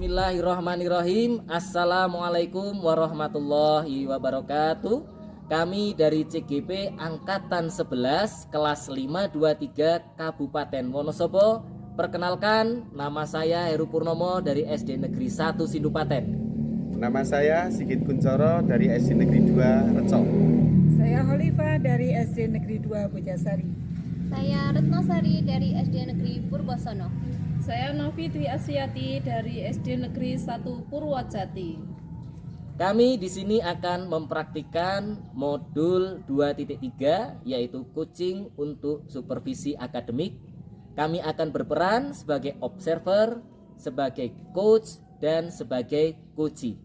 Bismillahirrahmanirrahim. Assalamualaikum warahmatullahi wabarakatuh. Kami dari CGP Angkatan 11 kelas 523 Kabupaten Wonosobo. Perkenalkan, nama saya Heru Purnomo dari SD Negeri 1 Sindupaten. Nama saya Sigit Kuncoro dari SD Negeri 2 Recok. Saya Holifah dari SD Negeri 2 Bojasari. Saya Retnosari dari SD Negeri Purwosono. Saya Novi Dwi Asyati dari SD Negeri 1 Purwojati. Kami di sini akan mempraktikkan modul 2.3 yaitu coaching untuk supervisi akademik. Kami akan berperan sebagai observer, sebagai coach, dan sebagai coachee.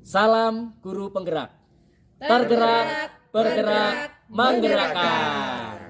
Salam guru penggerak. Tergerak, bergerak, menggerakkan.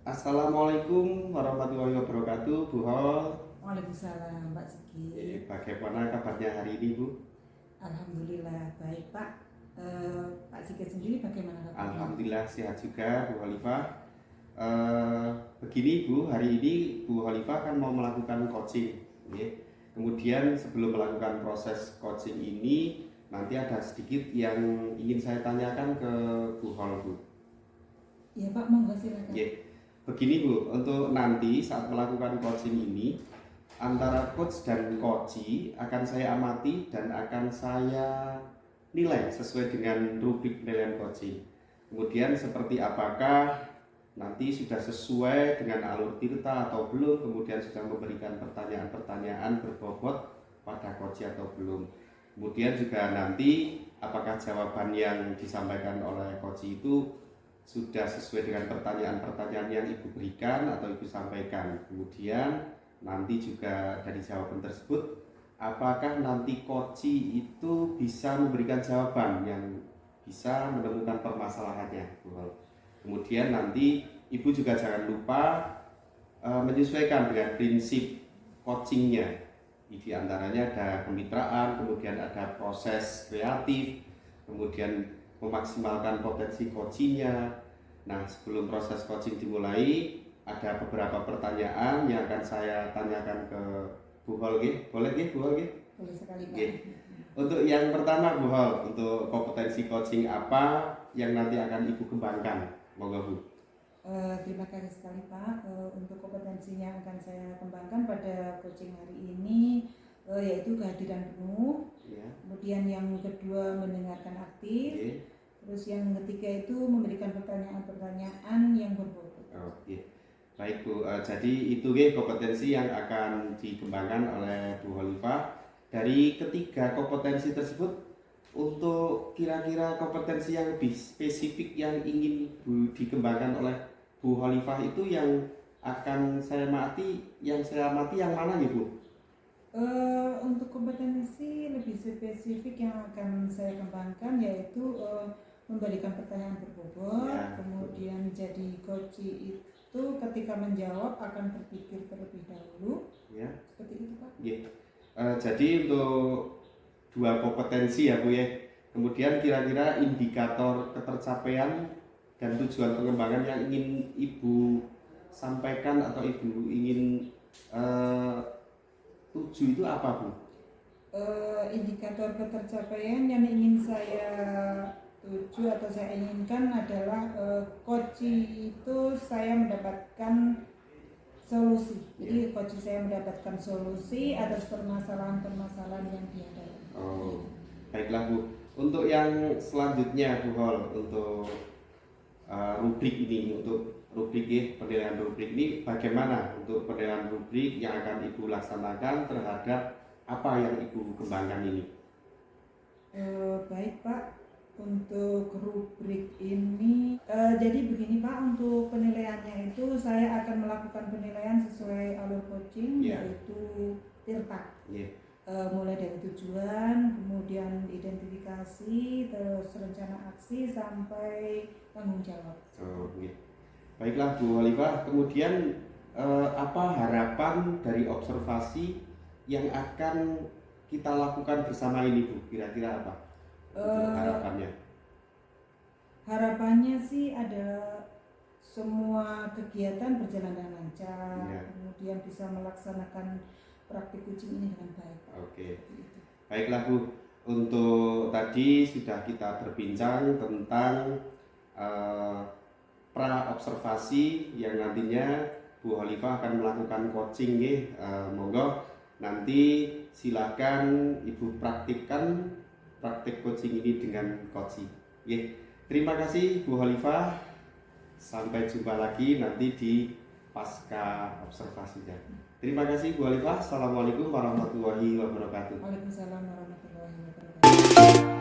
Assalamualaikum warahmatullahi wabarakatuh, Bu Hol. Waalaikumsalam, Mbak Sigit. Bagaimana kabarnya hari ini, Bu? Alhamdulillah baik, Pak. Pak Sigit sendiri bagaimana kabarnya? Alhamdulillah sehat juga, Bu Holifah. Begini, Bu, hari ini Bu Holifah kan mau melakukan coaching. Kemudian sebelum melakukan proses coaching ini, nanti ada sedikit yang ingin saya tanyakan ke Bu Hol, Bu. Ya Pak, monggo silakan. Begini, Bu, untuk nanti saat melakukan coaching ini, antara coach dan coachee akan saya amati dan akan saya nilai sesuai dengan rubrik penilaian coaching. Kemudian seperti apakah nanti sudah sesuai dengan alur tirta atau belum, kemudian sudah memberikan pertanyaan-pertanyaan berbobot pada coachee atau belum. Kemudian juga nanti apakah jawaban yang disampaikan oleh coachee itu sudah sesuai dengan pertanyaan-pertanyaan yang Ibu berikan atau Ibu sampaikan. Kemudian nanti juga dari jawaban tersebut, apakah nanti coachee itu bisa memberikan jawaban yang bisa menemukan permasalahannya. Kemudian nanti Ibu juga jangan lupa menyesuaikan dengan prinsip coachingnya. Di antaranya ada kemitraan, kemudian ada proses kreatif, kemudian memaksimalkan potensi coachingnya. Nah, sebelum proses coaching dimulai, ada beberapa pertanyaan yang akan saya tanyakan ke Bu Hol. Boleh Bu Hol? Boleh sekali, Pak. Untuk yang pertama, Bu Hol, untuk kompetensi coaching apa yang nanti akan Ibu kembangkan? Monggo, Bu. Terima kasih sekali, Pak. Untuk kompetensi yang akan saya kembangkan pada coaching hari ini yaitu kehadiran penuh. Kemudian yang kedua mendengarkan aktif. Terus yang ketiga itu memberikan pertanyaan-pertanyaan yang berbobot. Baik, Bu. Jadi itu kompetensi yang akan dikembangkan oleh Bu Holifah. Dari ketiga kompetensi tersebut, untuk kira-kira kompetensi yang lebih spesifik yang ingin dikembangkan oleh Bu Holifah itu yang akan saya amati, yang mana ya, Bu? Untuk kompetensi lebih spesifik yang akan saya kembangkan yaitu memberikan pertanyaan berbobot, kemudian jadi coachee itu ketika menjawab akan berpikir terlebih dahulu, seperti itu, Pak. Jadi untuk dua kompetensi ya, Bu ya. Kemudian kira-kira indikator ketercapaian dan tujuan pengembangan yang ingin Ibu sampaikan atau Ibu ingin tuju itu apa, Bu? Indikator ketercapaian yang ingin saya tuju atau saya inginkan adalah coachee itu saya mendapatkan solusi. Jadi coachee saya mendapatkan solusi atas permasalahan-permasalahan yang dihadapi. Baiklah, Bu. Untuk yang selanjutnya, Bu Hol, untuk rubrik ini. Untuk rubrik penilaian rubrik ini bagaimana untuk penilaian rubrik yang akan Ibu laksanakan terhadap apa yang Ibu kembangkan ini? Baik Pak, untuk rubrik ini jadi begini Pak, untuk penilaiannya itu saya akan melakukan penilaian sesuai alur coaching, yaitu TIRTAK. Mulai dari tujuan, kemudian identifikasi, terus rencana aksi, sampai tanggung jawab. Baiklah Bu Khalifah, kemudian apa harapan dari observasi yang akan kita lakukan bersama ini Bu? Kira-kira apa harapannya? Harapannya sih ada semua kegiatan berjalan dengan lancar, kemudian bisa melaksanakan praktik coaching ini dengan baik. Baiklah Bu, untuk tadi sudah kita berbincang tentang pra observasi yang nantinya Bu Khalifah akan melakukan coaching monggo nanti silakan Ibu praktikkan praktik coaching ini dengan coaching. Terima kasih Bu Khalifah. Sampai jumpa lagi nanti di pasca observasinya. Terima kasih Bu Khalifah. Assalamualaikum warahmatullahi wabarakatuh. Waalaikumsalam warahmatullahi wabarakatuh.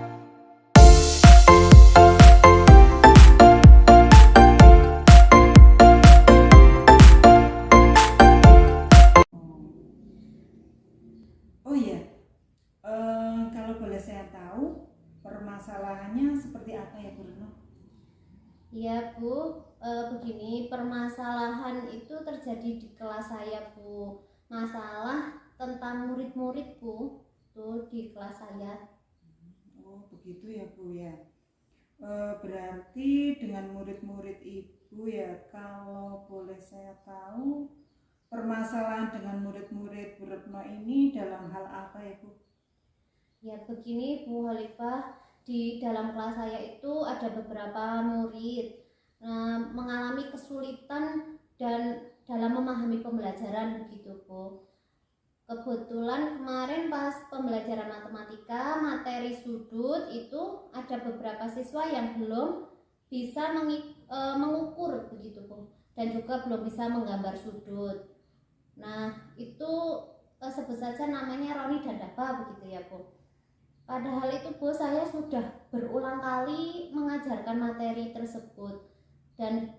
Oh iya, kalau boleh saya tahu permasalahannya seperti apa ya Bu Retno? Ya Bu, begini, permasalahan itu terjadi di kelas saya Bu. Masalah tentang murid-murid Bu, tuh di kelas saya. Oh begitu ya Bu ya. Berarti dengan murid-murid Ibu ya, kalau boleh saya tahu permasalahan dengan murid-murid Bu Retno ini dalam hal apa ya Bu? Ya begini Bu Khalifah, di dalam kelas saya itu ada beberapa murid mengalami kesulitan dan dalam memahami pembelajaran begitu Bu. Kebetulan kemarin pas pembelajaran matematika materi sudut itu ada beberapa siswa yang belum bisa mengukur begitu Bu, dan juga belum bisa menggambar sudut. Nah itu sebut saja namanya Roni dan Dava begitu ya Bu. Padahal itu Bu, saya sudah berulang kali mengajarkan materi tersebut dan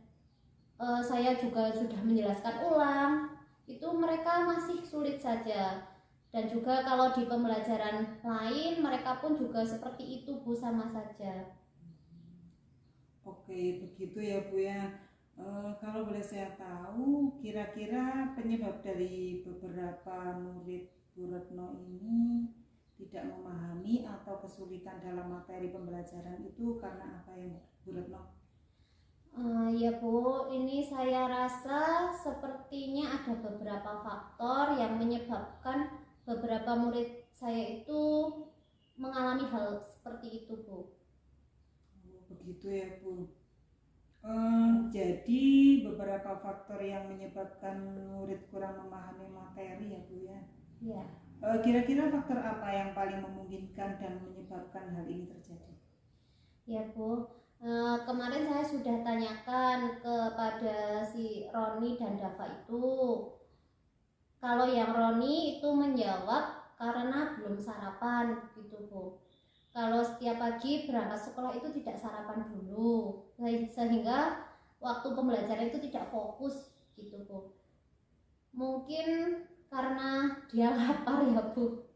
saya juga sudah menjelaskan ulang, itu mereka masih sulit saja. Dan juga kalau di pembelajaran lain mereka pun juga seperti itu Bu, sama saja. Oke begitu ya Bu ya. Kalau boleh saya tahu kira-kira penyebab dari beberapa murid Bu Retno ini tidak memahami atau kesulitan dalam materi pembelajaran itu karena apa ya Bu Retno? Ya Bu, ini saya rasa sepertinya ada beberapa faktor yang menyebabkan beberapa murid saya itu mengalami hal seperti itu Bu. Oh, begitu ya Bu. Jadi beberapa faktor yang menyebabkan murid kurang memahami materi ya Bu ya? Ya. Kira-kira faktor apa yang paling memungkinkan dan menyebabkan hal ini terjadi? Ya Bu, kemarin saya sudah tanyakan kepada si Roni dan Dava itu. Kalau yang Roni itu menjawab karena belum sarapan gitu Bu. Kalau setiap pagi berangkat sekolah itu tidak sarapan dulu, sehingga waktu pembelajaran itu tidak fokus gitu Bu. Mungkin karena dia lapar ya Bu.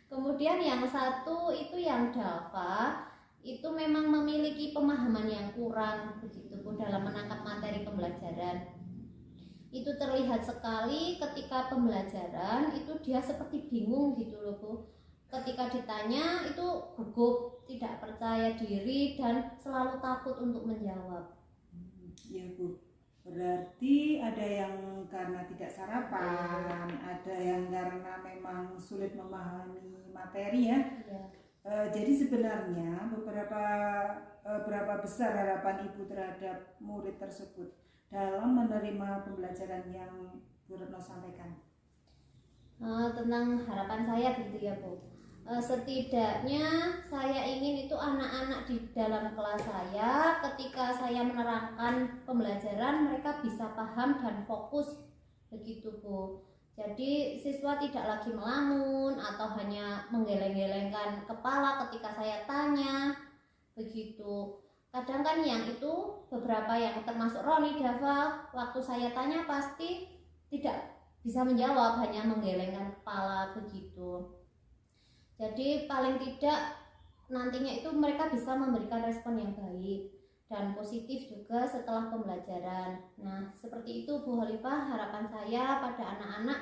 Kemudian yang satu itu yang Dava itu memang memiliki pemahaman yang kurang begitu Bu dalam menangkap materi pembelajaran. Itu terlihat sekali ketika pembelajaran itu dia seperti bingung gitu loh Bu. Ketika ditanya itu gugup, tidak percaya diri dan selalu takut untuk menjawab. Iya Bu. Berarti ada yang karena tidak sarapan, ada yang karena memang sulit memahami materi ya. Jadi sebenarnya berapa besar harapan Ibu terhadap murid tersebut dalam menerima pembelajaran yang Bu Retno sampaikan? Tentang harapan saya gitu ya Bu. Setidaknya saya ingin itu anak-anak di dalam kelas saya ketika saya menerangkan pembelajaran mereka bisa paham dan fokus, begitu Bu. Jadi siswa tidak lagi melamun atau hanya menggeleng-gelengkan kepala ketika saya tanya, begitu. Kadang kan yang itu beberapa yang termasuk Roni, Dava, waktu saya tanya pasti tidak bisa menjawab, hanya menggelengkan kepala, begitu. Jadi paling tidak nantinya itu mereka bisa memberikan respon yang baik dan positif juga setelah pembelajaran. Nah, seperti itu Bu Khalifah, harapan saya pada anak-anak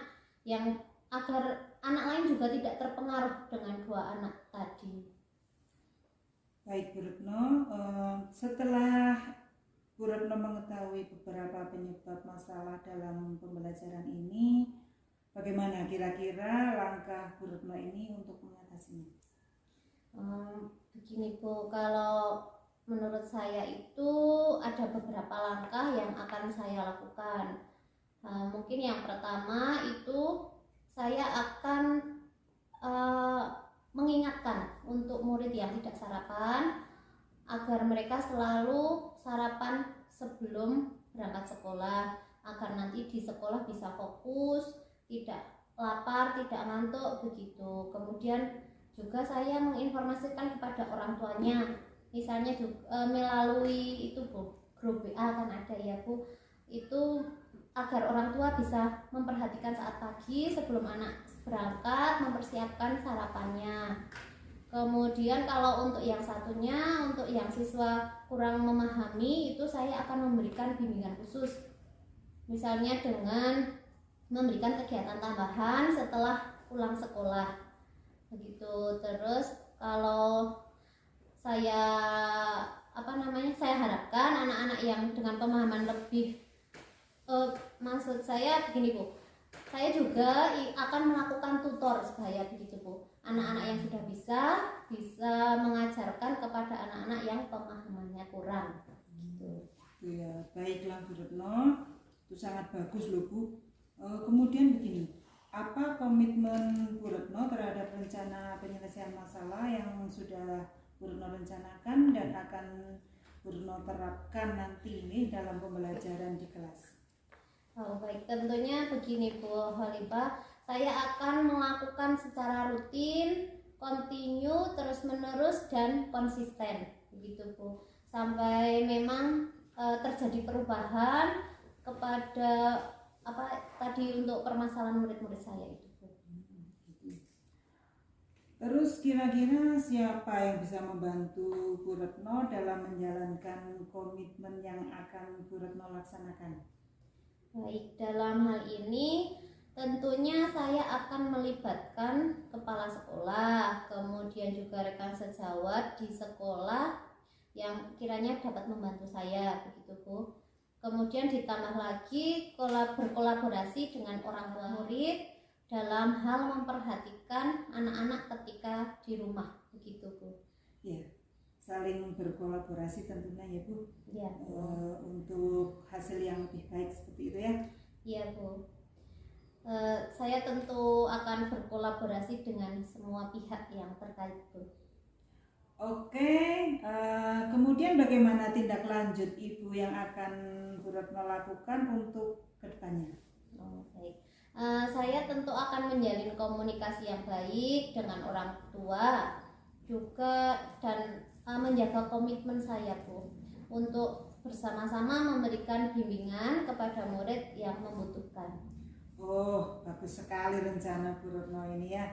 yang agar anak lain juga tidak terpengaruh dengan 2 anak tadi. Baik Bu Retno, setelah Bu Retno mengetahui beberapa penyebab masalah dalam pembelajaran ini, bagaimana kira-kira langkah Bu Retno ini untuk mengatasinya? Begini Bu, kalau menurut saya itu ada beberapa langkah yang akan saya lakukan. Mungkin yang pertama itu saya akan mengingatkan untuk murid yang tidak sarapan agar mereka selalu sarapan sebelum berangkat sekolah, agar nanti di sekolah bisa fokus, tidak lapar, tidak ngantuk, begitu. Kemudian juga saya menginformasikan kepada orang tuanya, misalnya juga melalui itu Bu, grup WA kan ada ya Bu, itu agar orang tua bisa memperhatikan saat pagi sebelum anak berangkat, mempersiapkan sarapannya. Kemudian kalau untuk yang satunya, untuk yang siswa kurang memahami, itu saya akan memberikan bimbingan khusus, misalnya dengan memberikan kegiatan tambahan setelah pulang sekolah, begitu. Terus kalau saya saya harapkan anak-anak yang dengan pemahaman lebih, maksud saya begini Bu, saya juga akan melakukan tutor supaya begitu Bu, anak-anak yang sudah bisa mengajarkan kepada anak-anak yang pemahamannya kurang, gitu. Ya, baiklah Bu Retno, itu sangat bagus loh Bu. Kemudian begini, apa komitmen Bu Retno terhadap rencana penyelesaian masalah yang sudah Bu Retno rencanakan dan akan Bu Retno terapkan nanti ini dalam pembelajaran di kelas? Baik, tentunya begini Bu Khalifah, saya akan melakukan secara rutin, kontinu, terus-menerus dan konsisten, begitu Bu, sampai memang terjadi perubahan kepada tadi untuk permasalahan murid-murid saya itu Bu. Terus kira-kira siapa yang bisa membantu Bu Retno dalam menjalankan komitmen yang akan Bu Retno laksanakan? Baik, dalam hal ini tentunya saya akan melibatkan kepala sekolah, kemudian juga rekan sejawat di sekolah yang kiranya dapat membantu saya, begitu Bu. Kemudian ditambah lagi berkolaborasi dengan orang tua murid dalam hal memperhatikan anak-anak ketika di rumah, begitu Bu. Ya, saling berkolaborasi tentunya ya Bu, Ya, untuk hasil yang lebih baik seperti itu ya. Iya Bu. Saya tentu akan berkolaborasi dengan semua pihak yang terkait Bu. Oke, kemudian bagaimana tindak lanjut Ibu yang akan Bu Retno lakukan untuk kedepannya? Baik. Saya tentu akan menjalin komunikasi yang baik dengan orang tua juga dan menjaga komitmen saya Bu untuk bersama-sama memberikan bimbingan kepada murid yang membutuhkan. Oh, bagus sekali rencana Bu Retno ini ya.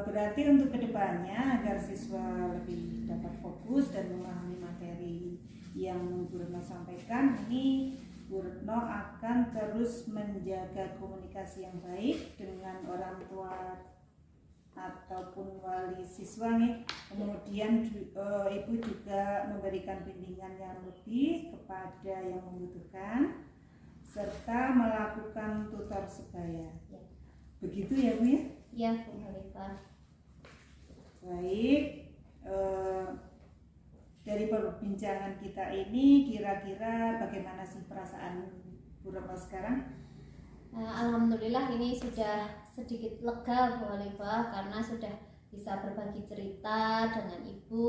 Berarti untuk kedepannya agar siswa lebih dapat fokus dan memahami materi yang Bu Retno sampaikan, ini Bu Retno akan terus menjaga komunikasi yang baik dengan orang tua ataupun wali siswa nih. Kemudian Ibu juga memberikan bimbingan yang lebih kepada yang membutuhkan serta melakukan tutor sebaya. Begitu ya Bu ya? Ya Bu Khalifah. Baik, dari perbincangan kita ini kira-kira bagaimana sih perasaan Bu Retno sekarang? Alhamdulillah ini sudah sedikit lega Bu Khalifah karena sudah bisa berbagi cerita dengan Ibu,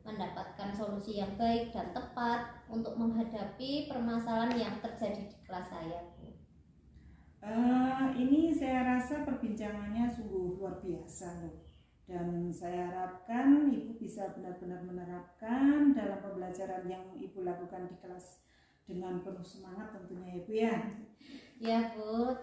mendapatkan solusi yang baik dan tepat untuk menghadapi permasalahan yang terjadi di kelas saya, Bu. Ini saya rasa perbincangannya sungguh luar biasa loh. Dan saya harapkan Ibu bisa benar-benar menerapkan dalam pembelajaran yang Ibu lakukan di kelas dengan penuh semangat tentunya ya Bu ya. Ya Bu,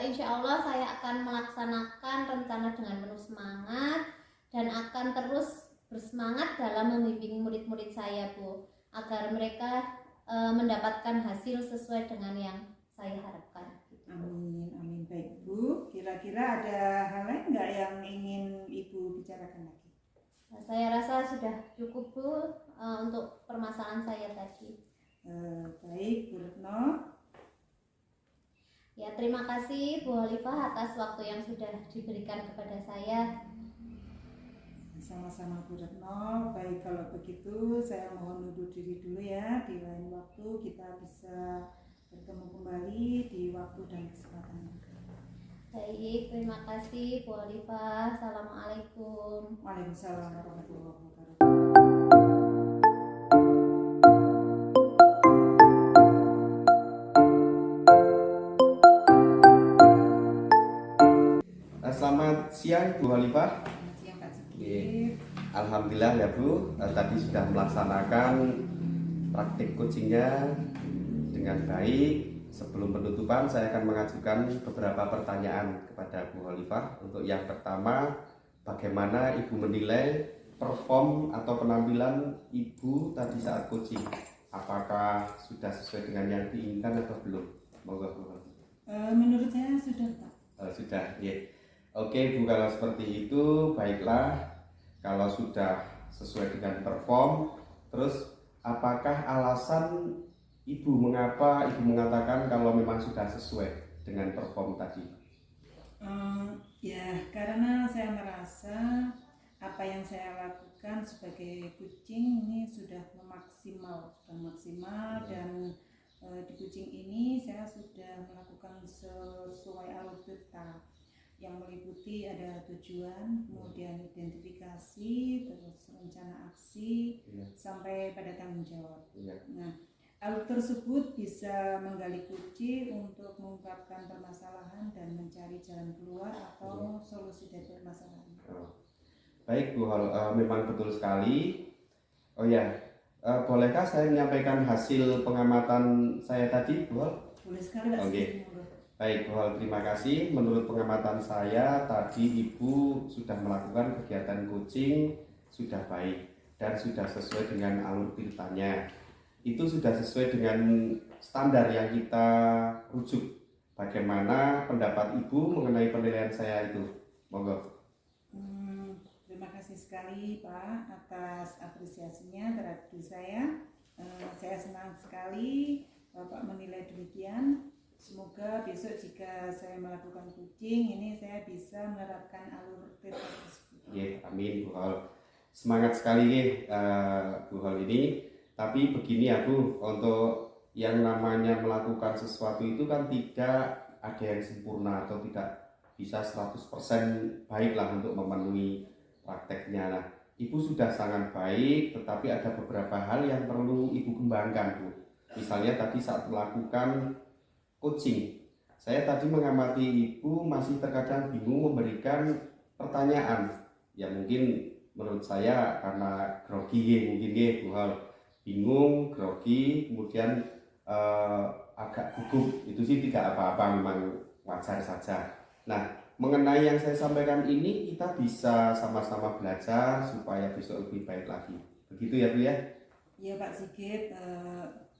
insya Allah saya akan melaksanakan rencana dengan penuh semangat dan akan terus bersemangat dalam membimbing murid-murid saya Bu, agar mereka mendapatkan hasil sesuai dengan yang saya harapkan. Amin, amin. Baik Bu, kira-kira ada hal lain nggak yang ingin Ibu bicarakan lagi? Saya rasa sudah cukup Bu untuk permasalahan saya tadi. Baik Bu Retno. Ya, terima kasih Bu Khalifah atas waktu yang sudah diberikan kepada saya. Sama-sama Bu Retno. Baik, kalau begitu saya mohon undur diri dulu ya. Di lain waktu kita bisa bertemu kembali di waktu dan kesempatan yang lain. Baik, terima kasih Bu Khalifah. Assalamualaikum. Waalaikumsalam warahmatullahi wabarakatuh. Selamat siang Bu Khalifah. Selamat siang Pak Sigit. Alhamdulillah ya Bu, tadi sudah melaksanakan praktik coachingnya dengan baik. Sebelum penutupan saya akan mengajukan beberapa pertanyaan kepada Bu Khalifah. Untuk yang pertama, bagaimana Ibu menilai perform atau penampilan Ibu tadi saat coaching? Apakah sudah sesuai dengan yang diinginkan atau belum? Monggo Bu Khalifah. Menurut saya sudah Pak. Sudah, ya. Oke Bu, kalau seperti itu baiklah. Kalau sudah sesuai dengan perform, terus apakah alasan Ibu mengapa Ibu mengatakan kalau memang sudah sesuai dengan perform tadi? Ya, karena saya merasa apa yang saya lakukan sebagai coaching ini sudah maksimal dan di coaching ini saya sudah melakukan sesuai alur cerita yang meliputi ada tujuan, kemudian identifikasi, terus rencana aksi, sampai pada tanggung jawab. Nah, alur tersebut bisa menggali kunci untuk mengungkapkan permasalahan dan mencari jalan keluar atau solusi dari permasalahan. Baik Bu, memang betul sekali. Oh ya, bolehkah saya menyampaikan hasil pengamatan saya tadi Bu? Boleh sekali Pak. Oke. Baik Bu, terima kasih. Menurut pengamatan saya tadi Ibu sudah melakukan kegiatan coaching sudah baik dan sudah sesuai dengan alur ceritanya. Itu sudah sesuai dengan standar yang kita rujuk. Bagaimana pendapat Ibu mengenai penilaian saya itu? Monggo. Terima kasih sekali Pak atas apresiasinya terhadap diri saya. Saya senang sekali Bapak menilai demikian. Semoga besok jika saya melakukan coaching ini saya bisa menerapkan alur tersebut. Ya, amin Bu Hol. Semangat sekali Bu Hol ini. Tapi begini ya Bu, untuk yang namanya melakukan sesuatu itu kan tidak ada yang sempurna atau tidak bisa 100% baik lah untuk memenuhi prakteknya. Nah, Ibu sudah sangat baik, tetapi ada beberapa hal yang perlu Ibu kembangkan Bu. Misalnya tadi saat melakukan coaching, saya tadi mengamati Ibu masih terkadang bingung memberikan pertanyaan. Ya mungkin menurut saya karena grogi mungkin Bu Hol. Bingung, grogi, kemudian agak gugup. Itu sih tidak apa-apa, memang wajar saja. Nah, mengenai yang saya sampaikan ini kita bisa sama-sama belajar supaya besok lebih baik lagi. Begitu ya Bu ya? Iya Pak Sigit,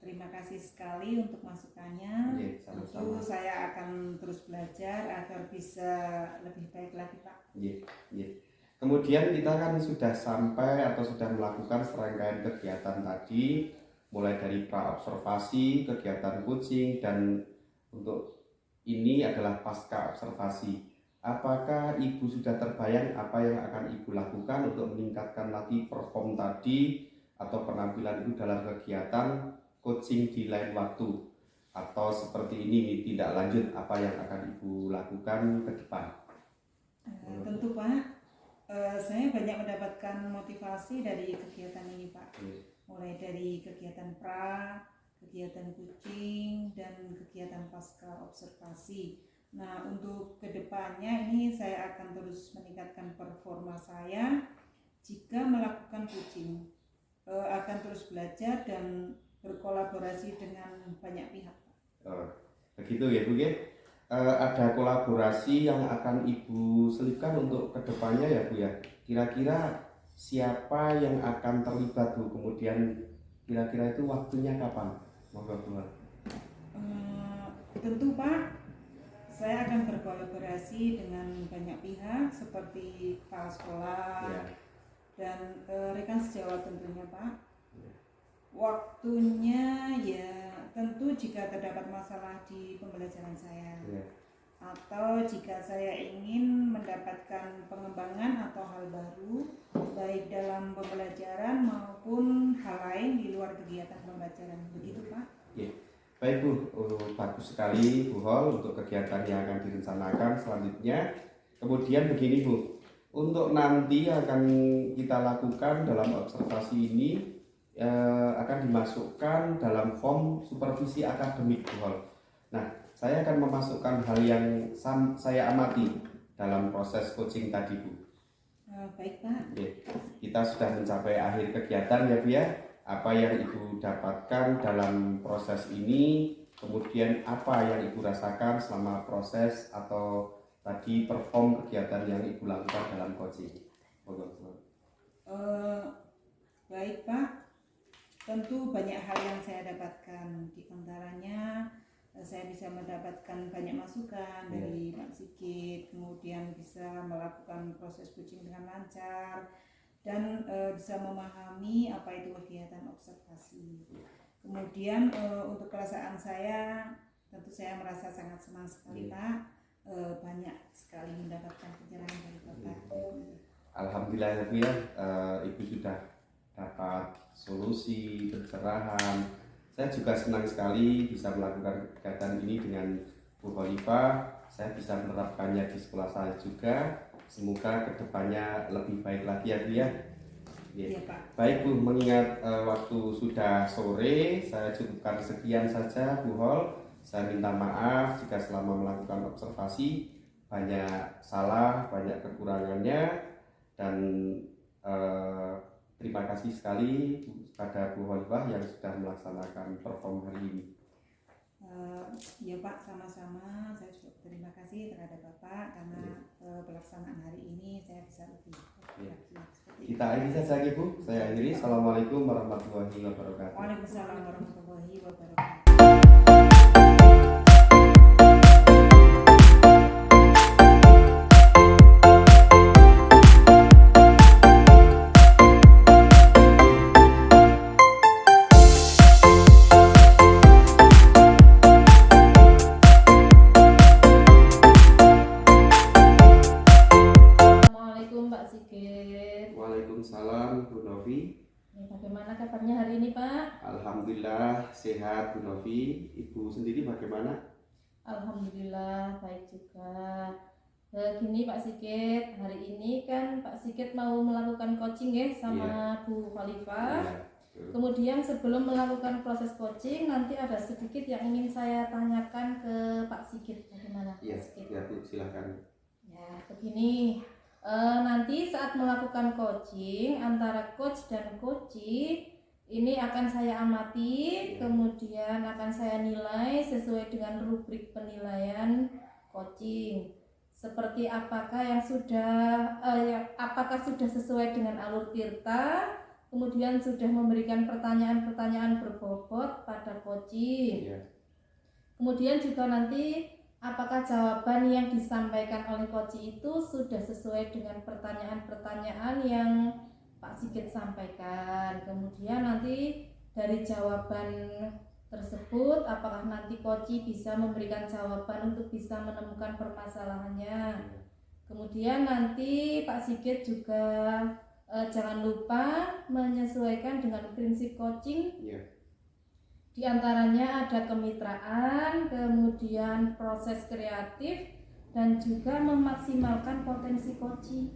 terima kasih sekali untuk masukannya. Tentu saya akan terus belajar agar bisa lebih baik lagi Pak. Iya. Kemudian kita kan sudah sampai atau sudah melakukan serangkaian kegiatan tadi, mulai dari pra-observasi, kegiatan coaching, dan untuk ini adalah pasca observasi. Apakah Ibu sudah terbayang apa yang akan Ibu lakukan untuk meningkatkan lagi perform tadi atau penampilan itu dalam kegiatan coaching di lain waktu? Atau seperti ini tindak lanjut apa yang akan Ibu lakukan ke depan? Tentu Pak, Saya banyak mendapatkan motivasi dari kegiatan ini Pak, mulai dari kegiatan pra, kegiatan kucing, dan kegiatan pasca observasi. Nah, untuk kedepannya ini saya akan terus meningkatkan performa saya jika melakukan kucing. Akan terus belajar dan berkolaborasi dengan banyak pihak. Begitu ya Bu ya. Ada kolaborasi yang akan Ibu selipkan untuk kedepannya ya Bu ya. Kira-kira siapa yang akan terlibat Bu? Kemudian kira-kira itu waktunya kapan? Monggo Bu. Tentu Pak, saya akan berkolaborasi dengan banyak pihak seperti kepala sekolah dan rekan sejawat tentunya Pak. Waktunya ya tentu jika terdapat masalah di pembelajaran saya atau jika saya ingin mendapatkan pengembangan atau hal baru baik dalam pembelajaran maupun hal lain di luar kegiatan pembelajaran. Begitu Pak. Baik Bu, bagus sekali Bu Hol untuk kegiatan yang akan direncanakan selanjutnya. Kemudian begini Bu, untuk nanti akan kita lakukan dalam observasi ini akan dimasukkan dalam form supervisi akademik Bu Hol. Nah, saya akan memasukkan hal yang saya amati dalam proses coaching tadi Bu. Baik Pak. Kita sudah mencapai akhir kegiatan ya Bu ya. Apa yang Ibu dapatkan dalam proses ini, kemudian apa yang Ibu rasakan selama proses atau tadi perform kegiatan yang Ibu lakukan dalam coaching. Baik Pak. Tentu banyak hal yang saya dapatkan, di antaranya saya bisa mendapatkan banyak masukan dari Pak Sigit, kemudian bisa melakukan proses coaching dengan lancar dan bisa memahami apa itu kegiatan observasi. Kemudian untuk perasaan saya, tentu saya merasa sangat senang sekali Pak, banyak sekali mendapatkan pencerahan dari Bapak. Alhamdulillah ya Bu ya, Ibu sudah dapat solusi, pencerahan. Saya juga senang sekali bisa melakukan kegiatan ini dengan Bu Khalifah. Saya bisa menerapkannya di sekolah saya juga. Semoga kedepannya lebih baik lagi ya Bu ya. Iya Pak. Baik Bu, mengingat waktu sudah sore, saya cukupkan sekian saja Bu Hol. Saya minta maaf jika selama melakukan observasi banyak salah, banyak kekurangannya, dan terima kasih sekali kepada Bu Khalifah yang sudah melaksanakan perform hari ini. Ya Pak, sama-sama. Saya juga terima kasih terhadap Bapak karena pelaksanaan hari ini saya bisa lebih lagi. Kita akhiri saja Ibu. Saya akhiri. Assalamualaikum warahmatullahi wabarakatuh. Waalaikumsalam warahmatullahi wabarakatuh. Waalaikumsalam Bu Novi. Bagaimana kabarnya hari ini Pak? Alhamdulillah sehat Bu Novi. Ibu sendiri bagaimana? Alhamdulillah baik juga. Gini Pak Sigit, hari ini kan Pak Sigit mau melakukan coaching ya sama Bu Khalifah. Kemudian sebelum melakukan proses coaching nanti ada sedikit yang ingin saya tanyakan ke Pak Sigit. Bagaimana? Iya, Bu, silakan. Ya, begini. Nanti saat melakukan coaching antara coach dan coachee ini akan saya amati, kemudian akan saya nilai sesuai dengan rubrik penilaian coaching. Seperti apakah sudah sesuai dengan alur tirta, kemudian sudah memberikan pertanyaan-pertanyaan berbobot pada coaching. Kemudian juga nanti apakah jawaban yang disampaikan oleh coachee itu sudah sesuai dengan pertanyaan-pertanyaan yang Pak Sigit sampaikan. Kemudian nanti dari jawaban tersebut apakah nanti coachee bisa memberikan jawaban untuk bisa menemukan permasalahannya. Kemudian nanti Pak Sigit juga jangan lupa menyesuaikan dengan prinsip coaching. Di antaranya ada kemitraan, kemudian proses kreatif, dan juga memaksimalkan potensi coachee.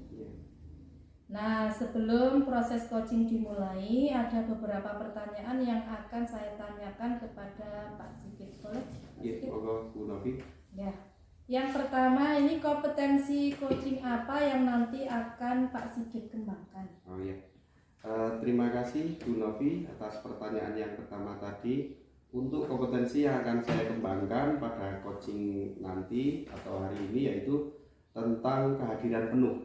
Nah, sebelum proses coaching dimulai, ada beberapa pertanyaan yang akan saya tanyakan kepada Pak Sigit. Boleh? Pak Ya, Sigit? monggo Bu Novi. Ya. Yang pertama, ini kompetensi coaching apa yang nanti akan Pak Sigit kembangkan? Oh ya. Terima kasih Bu Novi atas pertanyaan yang pertama tadi. Untuk kompetensi yang akan saya kembangkan pada coaching nanti atau hari ini yaitu tentang kehadiran penuh,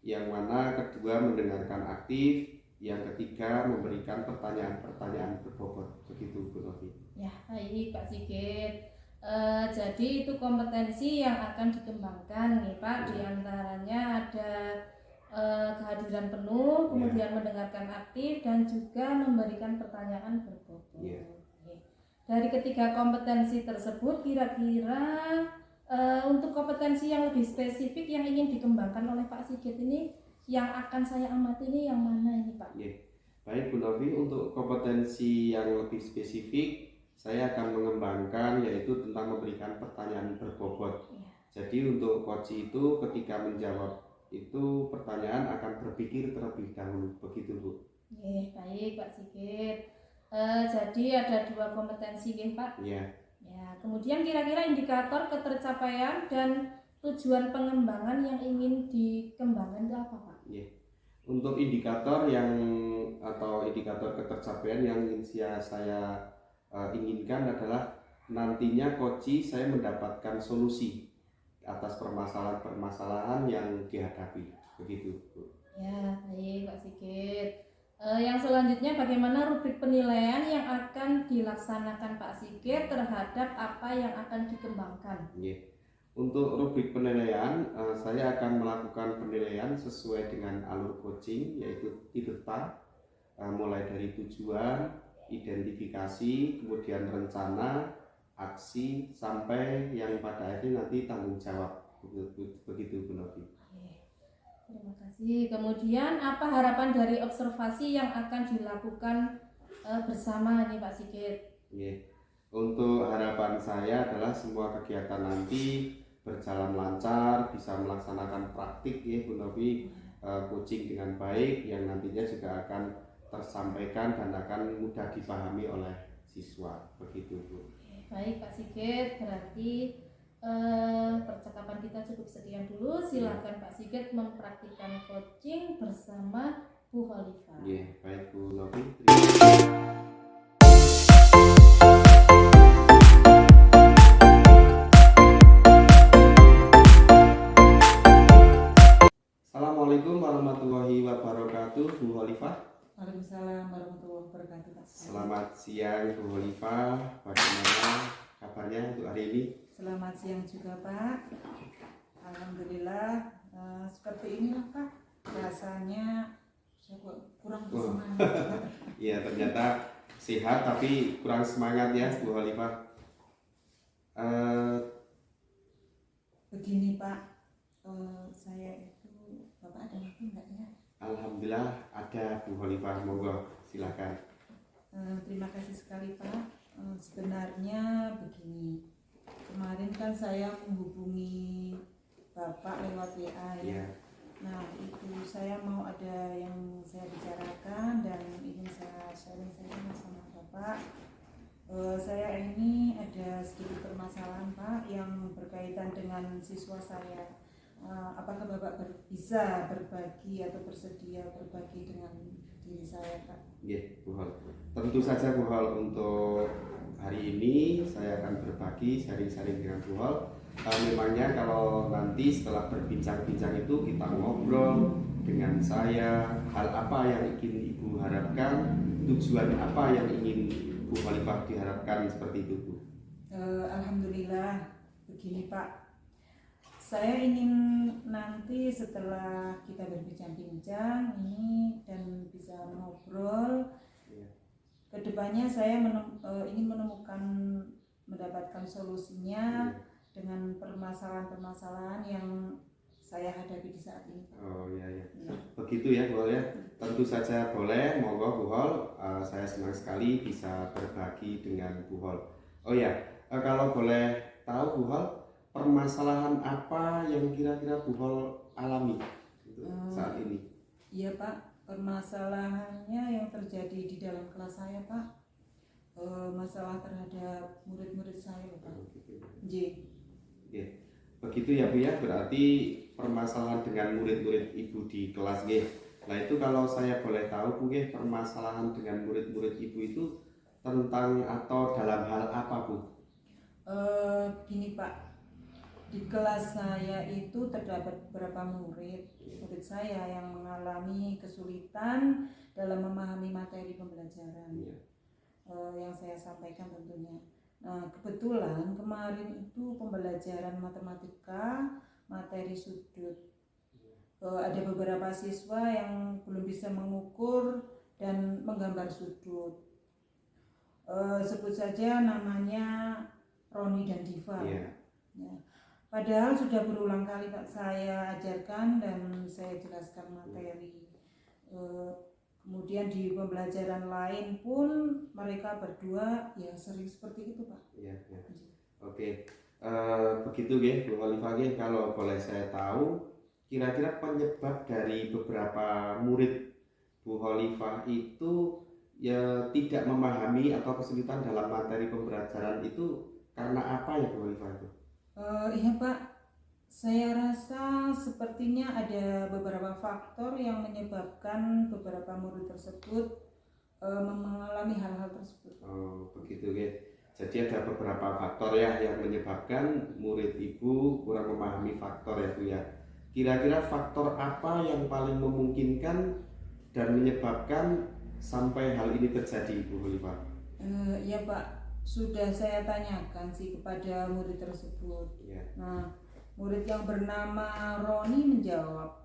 yang mana kedua mendengarkan aktif, yang ketiga memberikan pertanyaan-pertanyaan berbobot. Begitu Bu Novi. Ya, baik Pak Sigit. Jadi itu kompetensi yang akan dikembangkan nih Pak. Di antaranya ada kehadiran penuh, kemudian mendengarkan aktif, dan juga memberikan pertanyaan berbobot. Yeah. Dari ketiga kompetensi tersebut, kira-kira untuk kompetensi yang lebih spesifik yang ingin dikembangkan oleh Pak Sigit ini, yang akan saya amati ini yang mana ini Pak? Yeah. Baik Bu Novi, untuk kompetensi yang lebih spesifik saya akan mengembangkan yaitu tentang memberikan pertanyaan berbobot. Yeah. Jadi untuk coach itu ketika menjawab itu pertanyaan akan berpikir terlebih dahulu, begitu Bu. Baik Pak Sigit. Jadi ada dua kompetensi Pak. Iya. Ya, kemudian kira-kira indikator ketercapaian dan tujuan pengembangan yang ingin dikembangkan itu apa Pak? Iya. Untuk indikator indikator ketercapaian yang ingin saya inginkan adalah nantinya coach saya mendapatkan solusi atas permasalahan yang dihadapi, begitu Bu. Ya, baik Pak Sigit. Yang selanjutnya, bagaimana rubrik penilaian yang akan dilaksanakan Pak Sigit terhadap apa yang akan dikembangkan? Yeah. Untuk rubrik penilaian, saya akan melakukan penilaian sesuai dengan alur coaching, yaitu IDETA, mulai dari tujuan, identifikasi, kemudian rencana, aksi, sampai yang pada akhirnya nanti tanggung jawab. Begitu Bu Novi. Terima kasih. Kemudian apa harapan dari observasi yang akan dilakukan bersama nih Pak Sigit? Untuk harapan saya adalah semua kegiatan nanti berjalan lancar, bisa melaksanakan praktik ya Bu Novi, coaching dengan baik yang nantinya juga akan tersampaikan dan akan mudah dipahami oleh siswa. Begitu Bu. Baik Pak Sigit, berarti percakapan kita cukup sekian dulu. Silakan Pak Sigit mempraktikkan coaching bersama Bu Khalifah. Iya, baik Bu Novi. Assalamualaikum warahmatullahi wabarakatuh, Bu Khalifah. Waalaikumsalam warahmatullahi wabarakatuh. Selamat siang Bu Khalifah. Bagaimana kabarnya untuk hari ini? Selamat siang juga Pak. Alhamdulillah, seperti inilah Pak. Rasanya saya kurang bersemangat. Iya, ternyata sehat tapi kurang semangat ya Bu Khalifah. Begini Pak, saya itu Bapak ada waktu enggak ya? Alhamdulillah ada Bu Khalifah, monggo silakan. Terima kasih sekali Pak. Sebenarnya begini, kemarin kan saya menghubungi Bapak lewat WA ya. Nah itu saya mau ada yang saya bicarakan dan ingin saya sharing sama Bapak. Saya ini ada sedikit permasalahan Pak yang berkaitan dengan siswa saya. Apakah Bapak bisa berbagi atau bersedia berbagi dengan diri saya Pak? Iya, Bu Hol. Tentu saja Bu Hol, untuk hari ini saya akan berbagi sharing-sharing dengan Bu Hol. Memangnya kalau nanti setelah berbincang-bincang itu kita ngobrol dengan saya, hal apa yang ingin Ibu harapkan, tujuan apa yang ingin Bu Khalifah diharapkan, seperti itu Bu. Alhamdulillah, begini Pak. Saya ingin nanti setelah kita berbincang-bincang ini dan bisa ngobrol, kedepannya saya ingin mendapatkan solusinya dengan permasalahan-permasalahan yang saya hadapi di saat ini. Oh iya. Begitu ya Bu Hol ya. Tentu saja boleh, monggo Bu Hol. Saya senang sekali bisa berbagi dengan Bu Hol. Oh ya, kalau boleh tahu Bu Hol, permasalahan apa yang kira-kira Bu Hol alami saat ini? Iya Pak, permasalahannya yang terjadi di dalam kelas saya Pak, masalah terhadap murid-murid saya loh, Pak. J. Oke. Begitu ya Bu ya, berarti permasalahan dengan murid-murid Ibu di kelas G. Nah itu kalau saya boleh tahu Bu G, permasalahan dengan murid-murid Ibu itu tentang atau dalam hal apa Bu? Gini Pak, di kelas saya itu terdapat beberapa murid saya yang mengalami kesulitan dalam memahami materi pembelajaran yang saya sampaikan tentunya. Nah kebetulan kemarin itu pembelajaran matematika materi sudut. Ada beberapa siswa yang belum bisa mengukur dan menggambar sudut. Sebut saja namanya Roni dan Diva. Ya. Padahal sudah berulang kali Pak saya ajarkan dan saya jelaskan materi. Kemudian di pembelajaran lain pun mereka berdua ya sering seperti itu Pak. Iya. Oke. Begitu ya Bu Khalifah, kalau boleh saya tahu kira-kira penyebab dari beberapa murid Bu Khalifah itu ya tidak memahami atau kesulitan dalam materi pembelajaran itu karena apa ya Bu Khalifah itu? Iya Pak, saya rasa sepertinya ada beberapa faktor yang menyebabkan beberapa murid tersebut mengalami hal-hal tersebut. Oh begitu ya. Jadi ada beberapa faktor ya yang menyebabkan murid Ibu kurang memahami faktor ya Bu ya. Kira-kira faktor apa yang paling memungkinkan dan menyebabkan sampai hal ini terjadi Bu Khalifah? Iya Pak, sudah saya tanyakan sih kepada murid tersebut. Nah, murid yang bernama Roni menjawab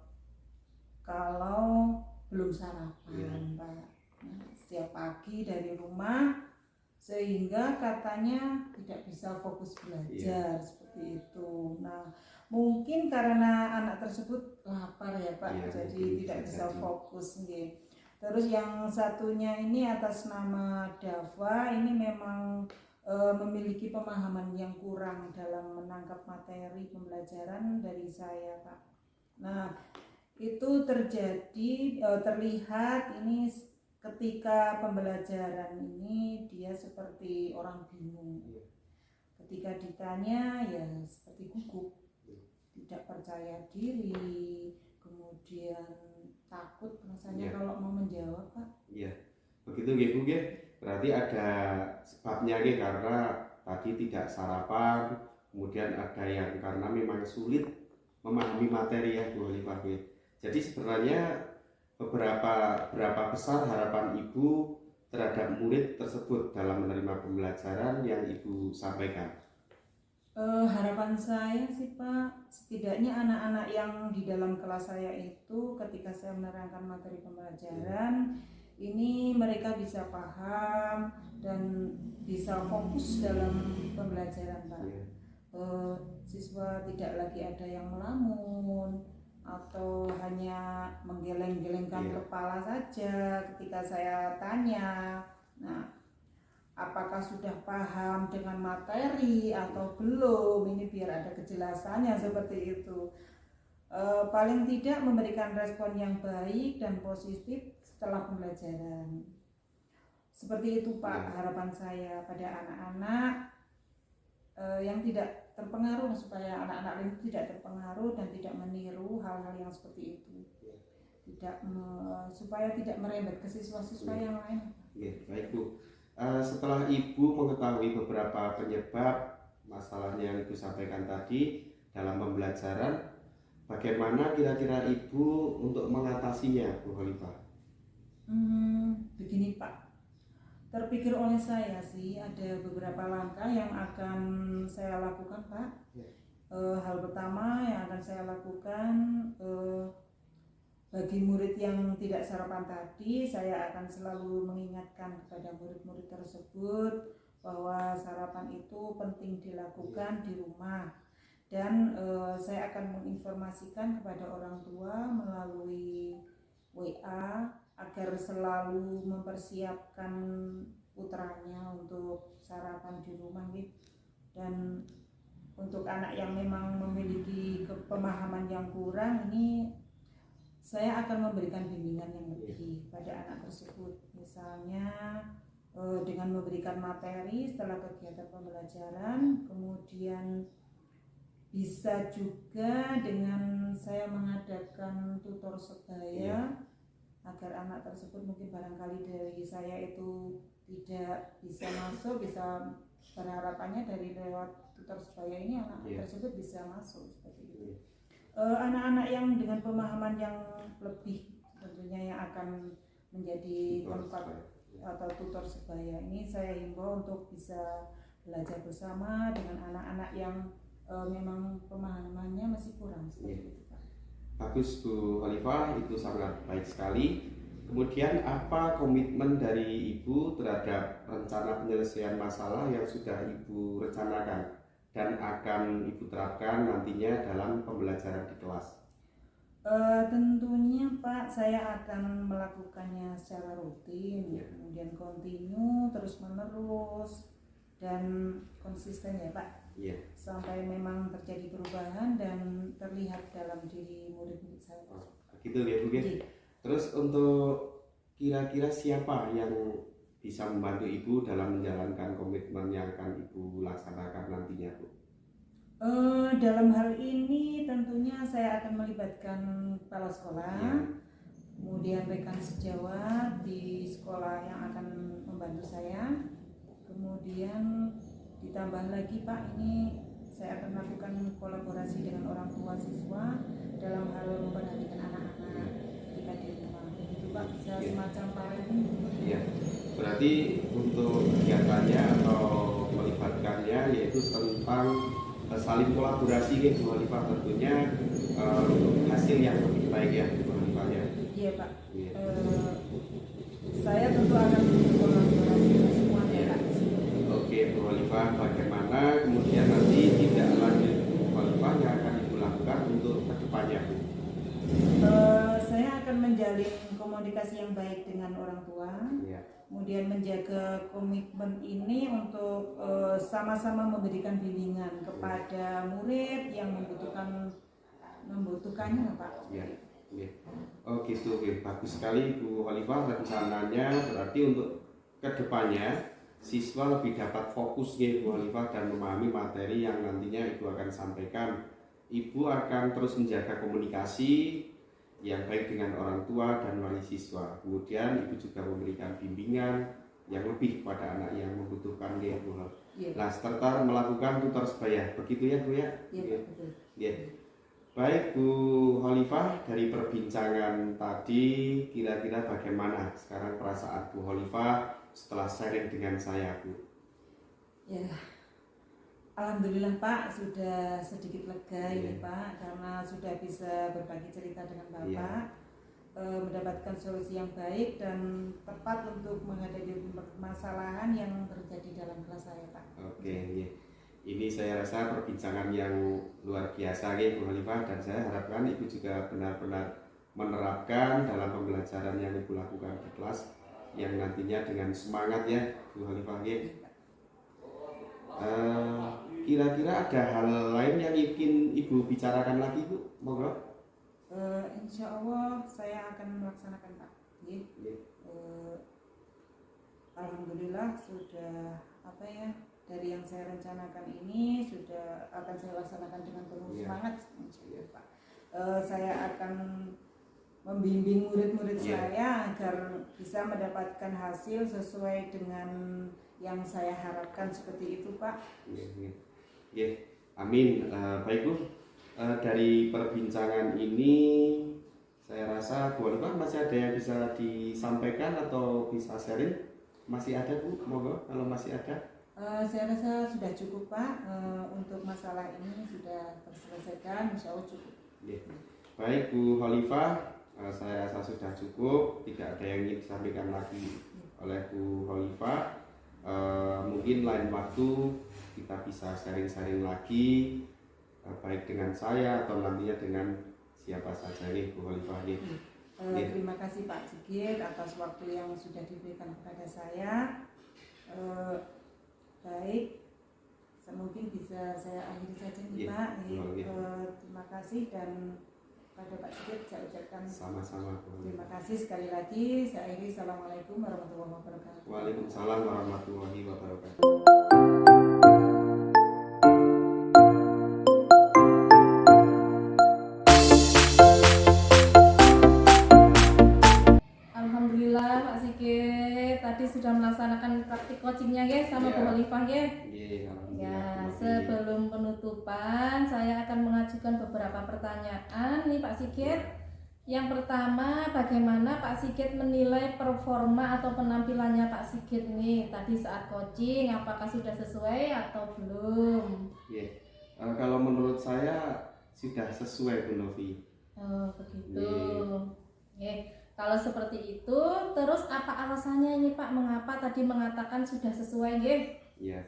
kalau belum sarapan Pak. Nah, setiap pagi dari rumah sehingga katanya tidak bisa fokus belajar seperti itu. Nah, mungkin karena anak tersebut lapar ya Pak, jadi tidak bisa fokus nih. Terus yang satunya ini atas nama Dava, ini memang memiliki pemahaman yang kurang dalam menangkap materi pembelajaran dari saya Pak. Nah itu terjadi terlihat ini ketika pembelajaran ini dia seperti orang bingung. Ketika ditanya ya seperti gugup, tidak percaya diri, kemudian takut rasanya kalau mau menjawab Pak. Iya, begitu Bu berarti ada sebabnya karena tadi tidak sarapan, kemudian ada yang karena memang sulit memahami materi ya Bu Khalifah. Jadi sebenarnya berapa besar harapan Ibu terhadap murid tersebut dalam menerima pembelajaran yang Ibu sampaikan? Harapan saya sih Pak, setidaknya anak-anak yang di dalam kelas saya itu ketika saya menerangkan materi pembelajaran ini mereka bisa paham dan bisa fokus dalam pembelajaran Pak. Siswa tidak lagi ada yang melamun atau hanya menggeleng-gelengkan kepala saja ketika saya tanya. Nah, apakah sudah paham dengan materi atau belum, ini biar ada kejelasannya seperti itu. Paling tidak memberikan respon yang baik dan positif setelah pembelajaran. Seperti itu Pak harapan saya pada anak-anak yang tidak terpengaruh, supaya anak-anak lain tidak terpengaruh dan tidak meniru hal-hal yang seperti itu. Supaya tidak merembet ke siswa-siswa yang lain. Baik Bu. Setelah Ibu mengetahui beberapa penyebab masalahnya yang Ibu sampaikan tadi dalam pembelajaran, bagaimana kira-kira Ibu untuk mengatasinya Bu Khalifah? Begini Pak, terpikir oleh saya sih ada beberapa langkah yang akan saya lakukan Pak. Hal pertama yang akan saya lakukan, bagi murid yang tidak sarapan tadi, saya akan selalu mengingatkan kepada murid-murid tersebut bahwa sarapan itu penting dilakukan di rumah. Dan saya akan menginformasikan kepada orang tua melalui WA agar selalu mempersiapkan putranya untuk sarapan di rumah gitu. Dan untuk anak yang memang memiliki pemahaman yang kurang, ini saya akan memberikan bimbingan yang lebih pada anak tersebut. Misalnya dengan memberikan materi setelah kegiatan pembelajaran, kemudian bisa juga dengan saya mengadakan tutor sebaya agar anak tersebut mungkin barangkali dari saya itu tidak bisa masuk, bisa berharapannya dari lewat tutor sebaya ini anak tersebut bisa masuk seperti itu. Anak-anak yang dengan pemahaman yang lebih tentunya yang akan menjadi tempat atau tutor sebaya ini saya himbau untuk bisa belajar bersama dengan anak-anak yang memang pemahamannya masih kurang seperti itu Pak. Bagus Bu Khalifah, itu sangat baik sekali. Kemudian apa komitmen dari Ibu terhadap rencana penyelesaian masalah yang sudah Ibu rencanakan dan akan Ibu terapkan nantinya dalam pembelajaran di kelas? Tentunya Pak, saya akan melakukannya secara rutin, kemudian kontinu, terus menerus dan konsisten ya Pak. Sampai memang terjadi perubahan dan terlihat dalam diri murid-murid saya. Gitu ya Bu. Terus untuk kira-kira siapa yang bisa membantu Ibu dalam menjalankan komitmen yang akan Ibu laksanakan nantinya Bu? Dalam hal ini tentunya saya akan melibatkan kepala sekolah, kemudian rekan sejawat di sekolah yang akan membantu saya, kemudian ditambah lagi Pak, ini saya akan melakukan kolaborasi dengan orang tua siswa dalam hal memperhatikan anak-anak ketika di rumah. Itu Pak, bisa semacam parenting. Iya. Berarti untuk kegiatannya atau melibatkannya yaitu tentang saling kolaborasi Bu Khalifah tentunya untuk hasil yang lebih baik ya Bu Khalifah ya. Iya Pak. Saya tentu akan berkolaborasi dengan semuanya Pak. Oke Bu Khalifah, bagaimana kemudian nanti tindak lanjut Bu Khalifah yang akan Ibu lakukan untuk kedepannya Bu? Saya akan menjalin komunikasi yang baik dengan orang tua, kemudian menjaga komitmen ini untuk sama-sama memberikan bimbingan kepada murid yang membutuhkannya Pak. Oh gitu, bagus sekali Bu Khalifah. Rencananya berarti untuk kedepannya siswa lebih dapat fokus Bu Khalifah dan memahami materi yang nantinya Ibu akan sampaikan. Ibu akan terus menjaga komunikasi yang baik dengan orang tua dan wali siswa. Kemudian Ibu juga memberikan bimbingan yang lebih kepada anak yang membutuhkan Bu. Nah, serta melakukan tutor sebaya. Begitu ya Bu ya? Iya, betul. Baik Bu Khalifah, dari perbincangan tadi kira-kira bagaimana sekarang perasaan Bu Khalifah setelah sharing dengan saya Bu? Ya, alhamdulillah Pak, sudah sedikit lega ini Pak, karena sudah bisa berbagi cerita dengan Bapak, mendapatkan solusi yang baik dan tepat untuk menghadapi permasalahan yang terjadi dalam kelas saya Pak. Oke. Ini saya rasa perbincangan yang luar biasa Bu Khalifah, dan saya harapkan Ibu juga benar-benar menerapkan dalam pembelajaran yang Ibu lakukan di kelas yang nantinya dengan semangat ya Bu Khalifah. Kira-kira ada hal lain yang ingin Ibu bicarakan lagi Bu? Monggo. Insya Allah saya akan melaksanakan Pak. Alhamdulillah sudah dari yang saya rencanakan ini sudah akan saya laksanakan dengan penuh semangat. Pak. Saya akan membimbing murid-murid saya agar bisa mendapatkan hasil sesuai dengan yang saya harapkan seperti itu Pak. Amin. Baik Bu, dari perbincangan ini saya rasa Bu Khalifah masih ada yang bisa disampaikan atau bisa sharing? Masih ada Bu? Monggo kalau masih ada. Saya rasa sudah cukup Pak, untuk masalah ini sudah terselesaikan, insya Allah cukup. Baik Bu Khalifah, saya rasa sudah cukup, tidak ada yang ingin disampaikan lagi oleh Bu Khalifah. Mungkin lain waktu kita bisa sharing-sharing lagi, baik dengan saya atau nantinya dengan siapa saja nih Bu Khalifah. Terima kasih Pak Sigit atas waktu yang sudah diberikan kepada saya. Baik, mungkin bisa saya akhiri saja nih Pak. Terima kasih dan Pada Pak Sigit saya ucapkan Sama-sama Bu. terima kasih sekali lagi. Saya akhiri, Assalamualaikum warahmatullahi wabarakatuh. Waalaikumsalam warahmatullahi wabarakatuh. Alhamdulillah Pak Sigit tadi sudah melaksanakan praktik coachingnya guys sama Iya. Bu Khalifah ya. Iya, alhamdulillah. Ya, Bu Novi. sebelum penutupan saya akan mengajukan beberapa pertanyaan nih Pak Sigit. Yang pertama, bagaimana Pak Sigit menilai performa atau penampilannya Pak Sigit nih tadi saat coaching, apakah sudah sesuai atau belum? Iya. Kalau menurut saya sudah sesuai Bu Novi. Oh, begitu. Oke. Kalau seperti itu, terus apa alasannya ini Pak? Mengapa tadi mengatakan sudah sesuai, nggih? Iya.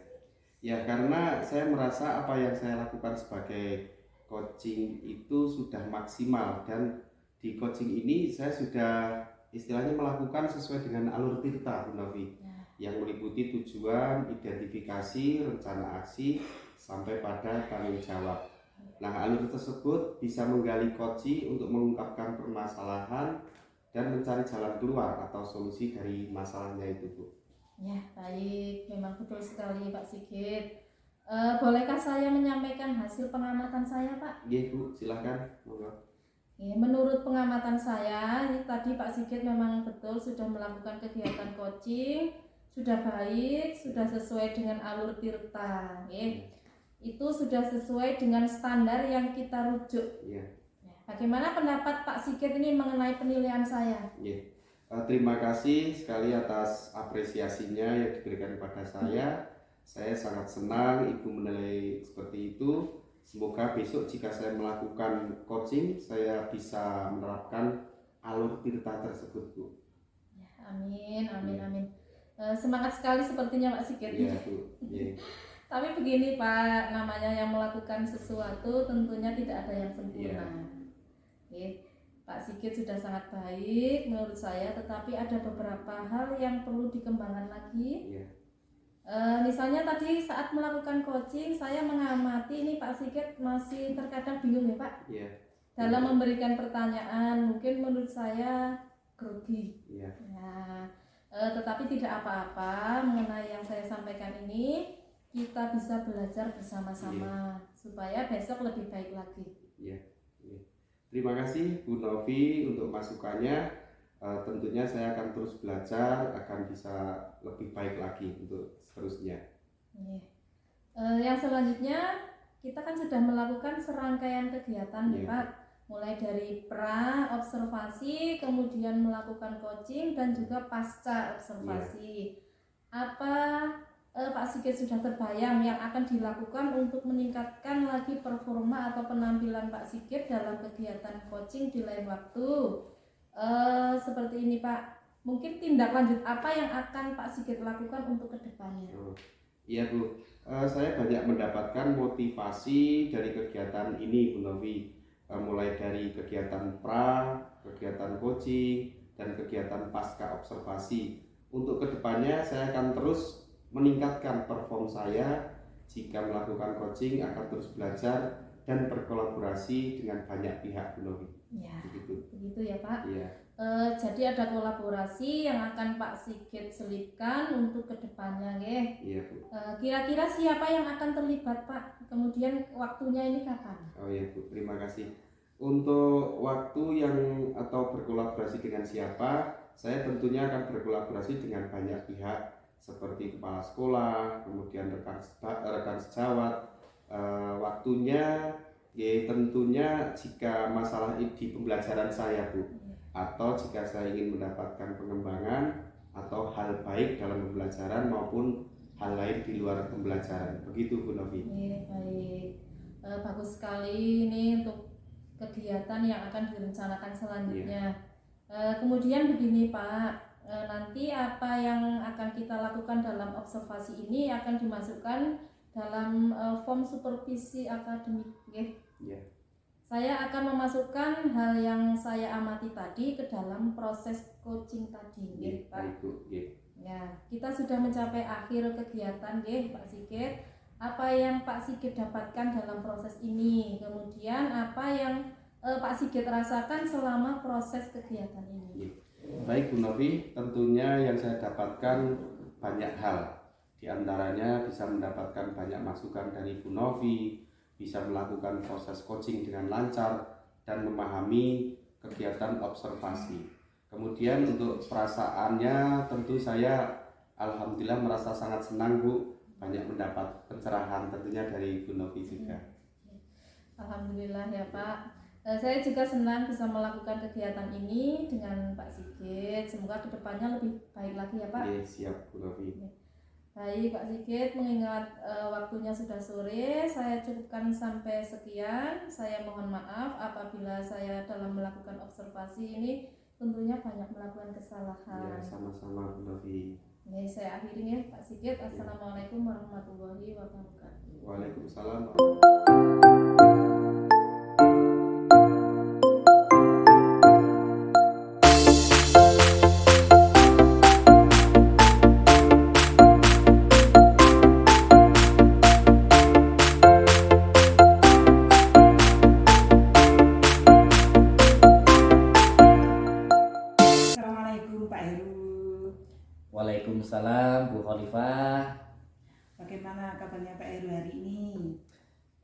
Ya karena saya merasa apa yang saya lakukan sebagai coaching itu sudah maksimal, dan di coaching ini saya sudah istilahnya melakukan sesuai dengan alur Tirta Bu Novi, yang meliputi tujuan, identifikasi, rencana aksi, sampai pada tanggung jawab. Nah, alur tersebut bisa menggali coaching untuk mengungkapkan permasalahan dan mencari jalan keluar atau solusi dari masalahnya itu Bu. Ya, baik. Memang betul sekali Pak Sigit. Bolehkah saya menyampaikan hasil pengamatan saya Pak? Iya Bu, silahkan. Monggo. Ya, menurut pengamatan saya, ini tadi Pak Sigit memang betul sudah melakukan kegiatan coaching, sudah baik, sudah sesuai dengan alur Tirta. Itu sudah sesuai dengan standar yang kita rujuk. Iya. Bagaimana pendapat Pak Sigit ini mengenai penilaian saya? Iya. Terima kasih sekali atas apresiasinya yang diberikan kepada saya. Saya sangat senang Ibu menilai seperti itu. Semoga besok jika saya melakukan coaching, saya bisa menerapkan alur Tirta tersebut Bu. Ya, amin, amin, amin. Semangat sekali sepertinya Pak Sigit. Iya Bu. Iya. Tapi begini Pak, namanya yang melakukan sesuatu tentunya tidak ada yang sempurna. Oke, Pak Sigit sudah sangat baik menurut saya, tetapi ada beberapa hal yang perlu dikembangkan lagi. Iya. Misalnya tadi saat melakukan coaching, saya mengamati ini Pak Sigit masih terkadang bingung ya Pak. Iya. Dalam memberikan pertanyaan, mungkin menurut saya grogi. Iya. Nah, tetapi tidak apa-apa mengenai yang saya sampaikan ini, kita bisa belajar bersama-sama supaya besok lebih baik lagi. Iya. Terima kasih Bu Novi untuk masukannya. Tentunya saya akan terus belajar, akan bisa lebih baik lagi untuk seterusnya. Yang selanjutnya kita kan sudah melakukan serangkaian kegiatan nih Pak, mulai dari pra observasi, kemudian melakukan coaching dan juga pasca observasi. Apa Pak Sigit sudah terbayang yang akan dilakukan untuk meningkatkan lagi performa atau penampilan Pak Sigit dalam kegiatan coaching di lain waktu? Seperti ini Pak, mungkin tindak lanjut apa yang akan Pak Sigit lakukan untuk kedepannya? Iya Bu, saya banyak mendapatkan motivasi dari kegiatan ini Bu Novi, mulai dari kegiatan pra, kegiatan coaching, dan kegiatan pasca observasi. Untuk kedepannya saya akan terus meningkatkan perform saya. Jika melakukan coaching akan terus belajar dan berkolaborasi dengan banyak pihak Bu Novi. Ya, begitu ya Pak. Iya. Jadi ada kolaborasi yang akan Pak Sigit selipkan untuk kedepannya, nggih. Iya Bu. Kira-kira siapa yang akan terlibat Pak? Kemudian waktunya ini kapan? Oh iya Bu, terima kasih. Untuk waktu yang atau berkolaborasi dengan siapa, saya tentunya akan berkolaborasi dengan banyak pihak seperti kepala sekolah, kemudian rekan sejawat. Waktunya ya tentunya jika masalah ini di pembelajaran saya Bu, atau jika saya ingin mendapatkan pengembangan atau hal baik dalam pembelajaran maupun hal lain di luar pembelajaran. Begitu Bu Novi. Baik. Bagus sekali ini untuk kegiatan yang akan direncanakan selanjutnya. Kemudian begini Pak, nanti apa yang akan kita lakukan dalam observasi ini akan dimasukkan dalam form supervisi akademik. Iya. Saya akan memasukkan hal yang saya amati tadi ke dalam proses coaching tadi, Pak. Ya, kita sudah mencapai akhir kegiatan, Pak Sigit. Apa yang Pak Sigit dapatkan dalam proses ini? Kemudian apa yang Pak Sigit rasakan selama proses kegiatan ini? Baik Bu Novi, tentunya yang saya dapatkan banyak hal. Di antaranya bisa mendapatkan banyak masukan dari Bu Novi, bisa melakukan proses coaching dengan lancar dan memahami kegiatan observasi. Kemudian untuk perasaannya tentu saya alhamdulillah merasa sangat senang Bu, banyak mendapat pencerahan tentunya dari Bu Novi juga. Alhamdulillah ya Pak. Saya juga senang bisa melakukan kegiatan ini dengan Pak Sigit. Semoga kedepannya lebih baik lagi ya Pak. Siap Bu Novi. Baik Pak Sigit, mengingat waktunya sudah sore, saya cukupkan sampai sekian. Saya mohon maaf apabila saya dalam melakukan observasi ini tentunya banyak melakukan kesalahan. Sama-sama Bu Novi. Saya akhiri ya Pak Sigit. Assalamualaikum warahmatullahi wabarakatuh. Waalaikumsalam. Assalamualaikum Pak Heru. Waalaikumsalam Bu Khalifah. Bagaimana kabarnya Pak Heru hari ini?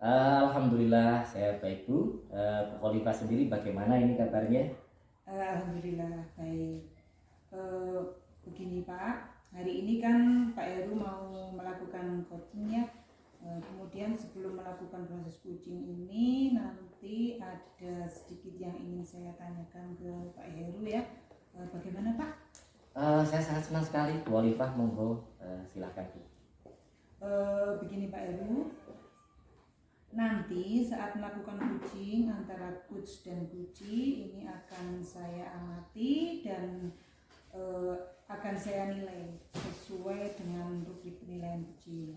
Alhamdulillah saya baik Bu. Bu Khalifah sendiri bagaimana ini kabarnya? Alhamdulillah baik. Begini Pak, hari ini kan Pak Heru mau melakukan coaching ya. Kemudian sebelum melakukan proses coaching ini nanti ada sedikit yang ingin saya tanyakan ke Pak Heru ya. Bagaimana Pak? Saya sangat senang sekali Bu Khalifah, monggo silakan Bu. Begini Pak Heru, nanti saat melakukan coaching antara coach dan coachee ini akan saya amati dan akan saya nilai sesuai dengan rubrik penilaian coaching.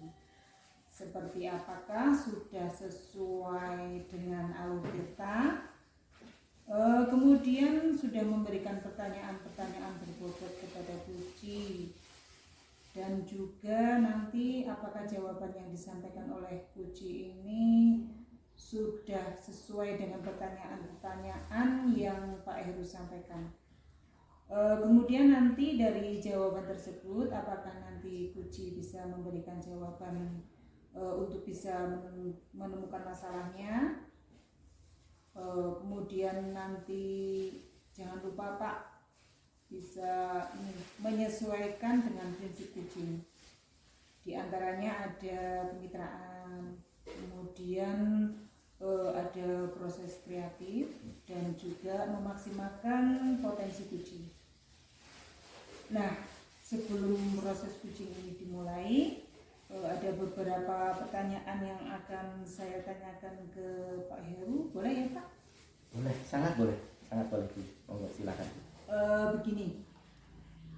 Seperti apakah sudah sesuai dengan alur kita, kemudian sudah memberikan pertanyaan-pertanyaan berbobot kepada coachee, dan juga nanti apakah jawaban yang disampaikan oleh coachee ini sudah sesuai dengan pertanyaan-pertanyaan yang Pak Heru sampaikan. Kemudian nanti dari jawaban tersebut apakah nanti coachee bisa memberikan jawaban untuk bisa menemukan masalahnya. Kemudian nanti jangan lupa Pak bisa menyesuaikan dengan prinsip coaching. Di antaranya ada kemitraan, kemudian ada proses kreatif dan juga memaksimalkan potensi coaching. Nah, sebelum proses coaching ini dimulai, ada beberapa pertanyaan yang akan saya tanyakan ke Pak Heru, boleh ya Pak? Boleh, sangat boleh Bu. Monggo silakan. Begini,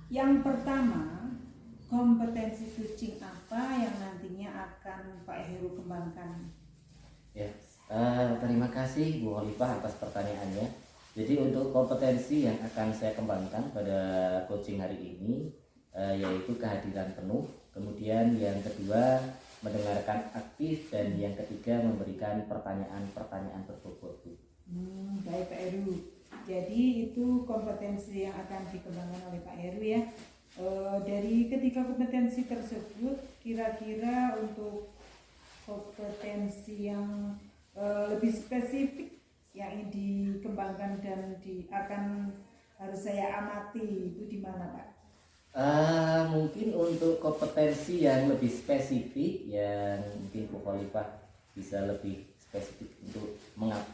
yang pertama, kompetensi coaching apa yang nantinya akan Pak Heru kembangkan? Ya, terima kasih Bu Khalifah atas pertanyaannya. Jadi untuk kompetensi yang akan saya kembangkan pada coaching hari ini yaitu kehadiran penuh, kemudian yang kedua mendengarkan aktif, dan yang ketiga memberikan pertanyaan-pertanyaan berbobot Bu. Baik Pak Heru. Jadi itu kompetensi yang akan dikembangkan oleh Pak Heru ya. Dari ketiga kompetensi tersebut, kira-kira untuk kompetensi yang lebih spesifik yang ingin dikembangkan dan akan harus saya amati itu di mana Pak? Mungkin untuk kompetensi yang lebih spesifik yang mungkin Bu Khalifah bisa lebih spesifik untuk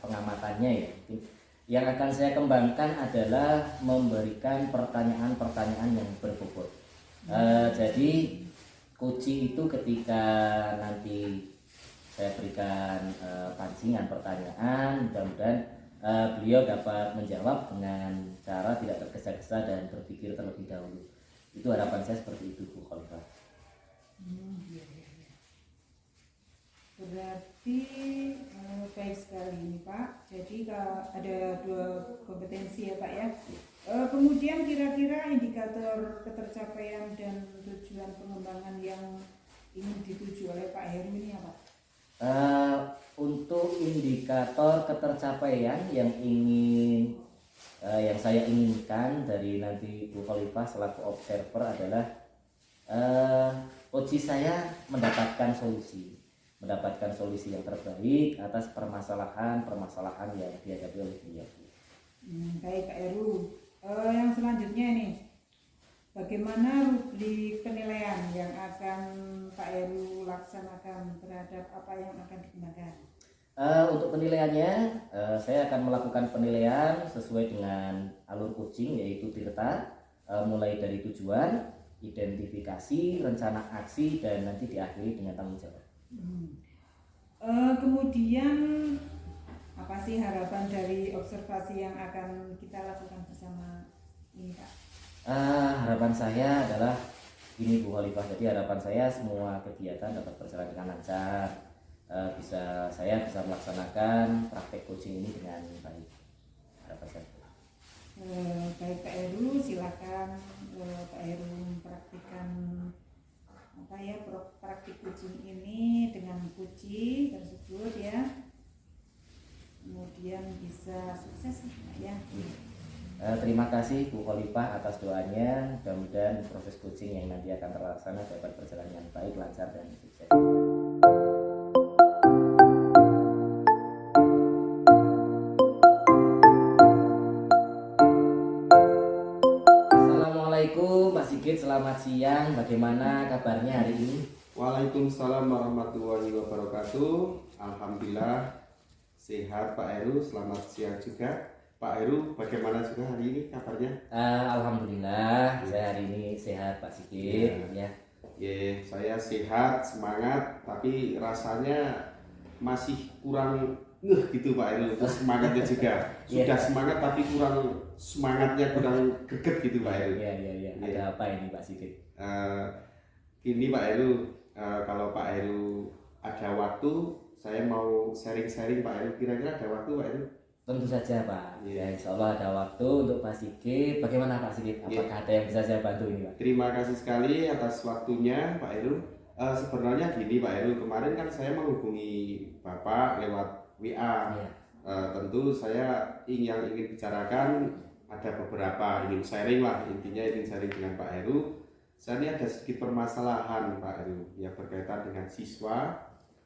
pengamatannya ya. Mungkin yang akan saya kembangkan adalah memberikan pertanyaan-pertanyaan yang berbobot. Jadi coaching itu ketika nanti saya berikan pancingan pertanyaan, mudah-mudahan beliau dapat menjawab dengan cara tidak tergesa-gesa dan berpikir terlebih dahulu. Itu harapan saya seperti itu Bu Khalifah. Berarti baik sekali ini Pak. Jadi ada dua kompetensi ya Pak ya. Kemudian kira-kira indikator ketercapaian dan tujuan pengembangan yang ingin dituju oleh Pak Heru ini apa? Untuk indikator ketercapaian yang saya inginkan dari nanti Bu Khalifah selaku observer adalah coach saya mendapatkan solusi yang terbaik atas permasalahan yang dihadapi oleh beliau. Baik Pak Heru. Yang selanjutnya ini, bagaimana rubrik penilaian yang akan Pak Heru laksanakan terhadap apa yang akan digunakan? Untuk penilaiannya, saya akan melakukan penilaian sesuai dengan alur coaching, yaitu Tirta, mulai dari tujuan, identifikasi, rencana aksi, dan nanti diakhiri dengan tanggung jawab. Kemudian apa sih harapan dari observasi yang akan kita lakukan bersama ini Pak? Harapan saya adalah ini Bu Khalifah, jadi harapan saya semua kegiatan dapat berjalan dengan lancar. Saya bisa melaksanakan praktek coaching ini dengan baik. Harapan saya. Baik Pak Heru, silakan Pak Heru mempraktikkan praktik coaching ini dengan coaching tersebut ya. Kemudian bisa sukses ya. Terima kasih Bu Khalifah atas doanya. Mudah-mudahan proses coaching yang nanti akan terlaksana dapat berjalan dengan baik, lancar dan sukses. Assalamualaikum Pak Sigit, selamat siang. Bagaimana kabarnya hari ini? Waalaikumsalam warahmatullahi wabarakatuh. Alhamdulillah sehat Pak Heru. Selamat siang juga Pak Heru. Bagaimana juga hari ini kabarnya? Alhamdulillah saya hari ini sehat Pak Sigit ya. Saya sehat, semangat, tapi rasanya masih kurang gitu Pak Heru. Terus semangatnya juga sudah semangat tapi semangatnya kurang greget gitu Pak Heru. Iya. Ada apa ini Pak Sigit? Gini Pak Heru, kalau Pak Heru ada waktu, saya mau sharing-sharing Pak Heru. Kira-kira ada waktu Pak Heru? Tentu saja Pak. Ya, insya Allah ada waktu untuk Pak Sigit. Bagaimana Pak Sigit? Apakah ada yang bisa saya bantu ini Pak? Terima kasih sekali atas waktunya Pak Heru. Sebenarnya gini Pak Heru, kemarin kan saya menghubungi Bapak lewat WA. Tentu saya yang ingin bicarakan ada beberapa, ingin sharing lah, intinya ingin sharing dengan Pak Heru. Saya ini ada sedikit permasalahan Pak Heru yang berkaitan dengan siswa.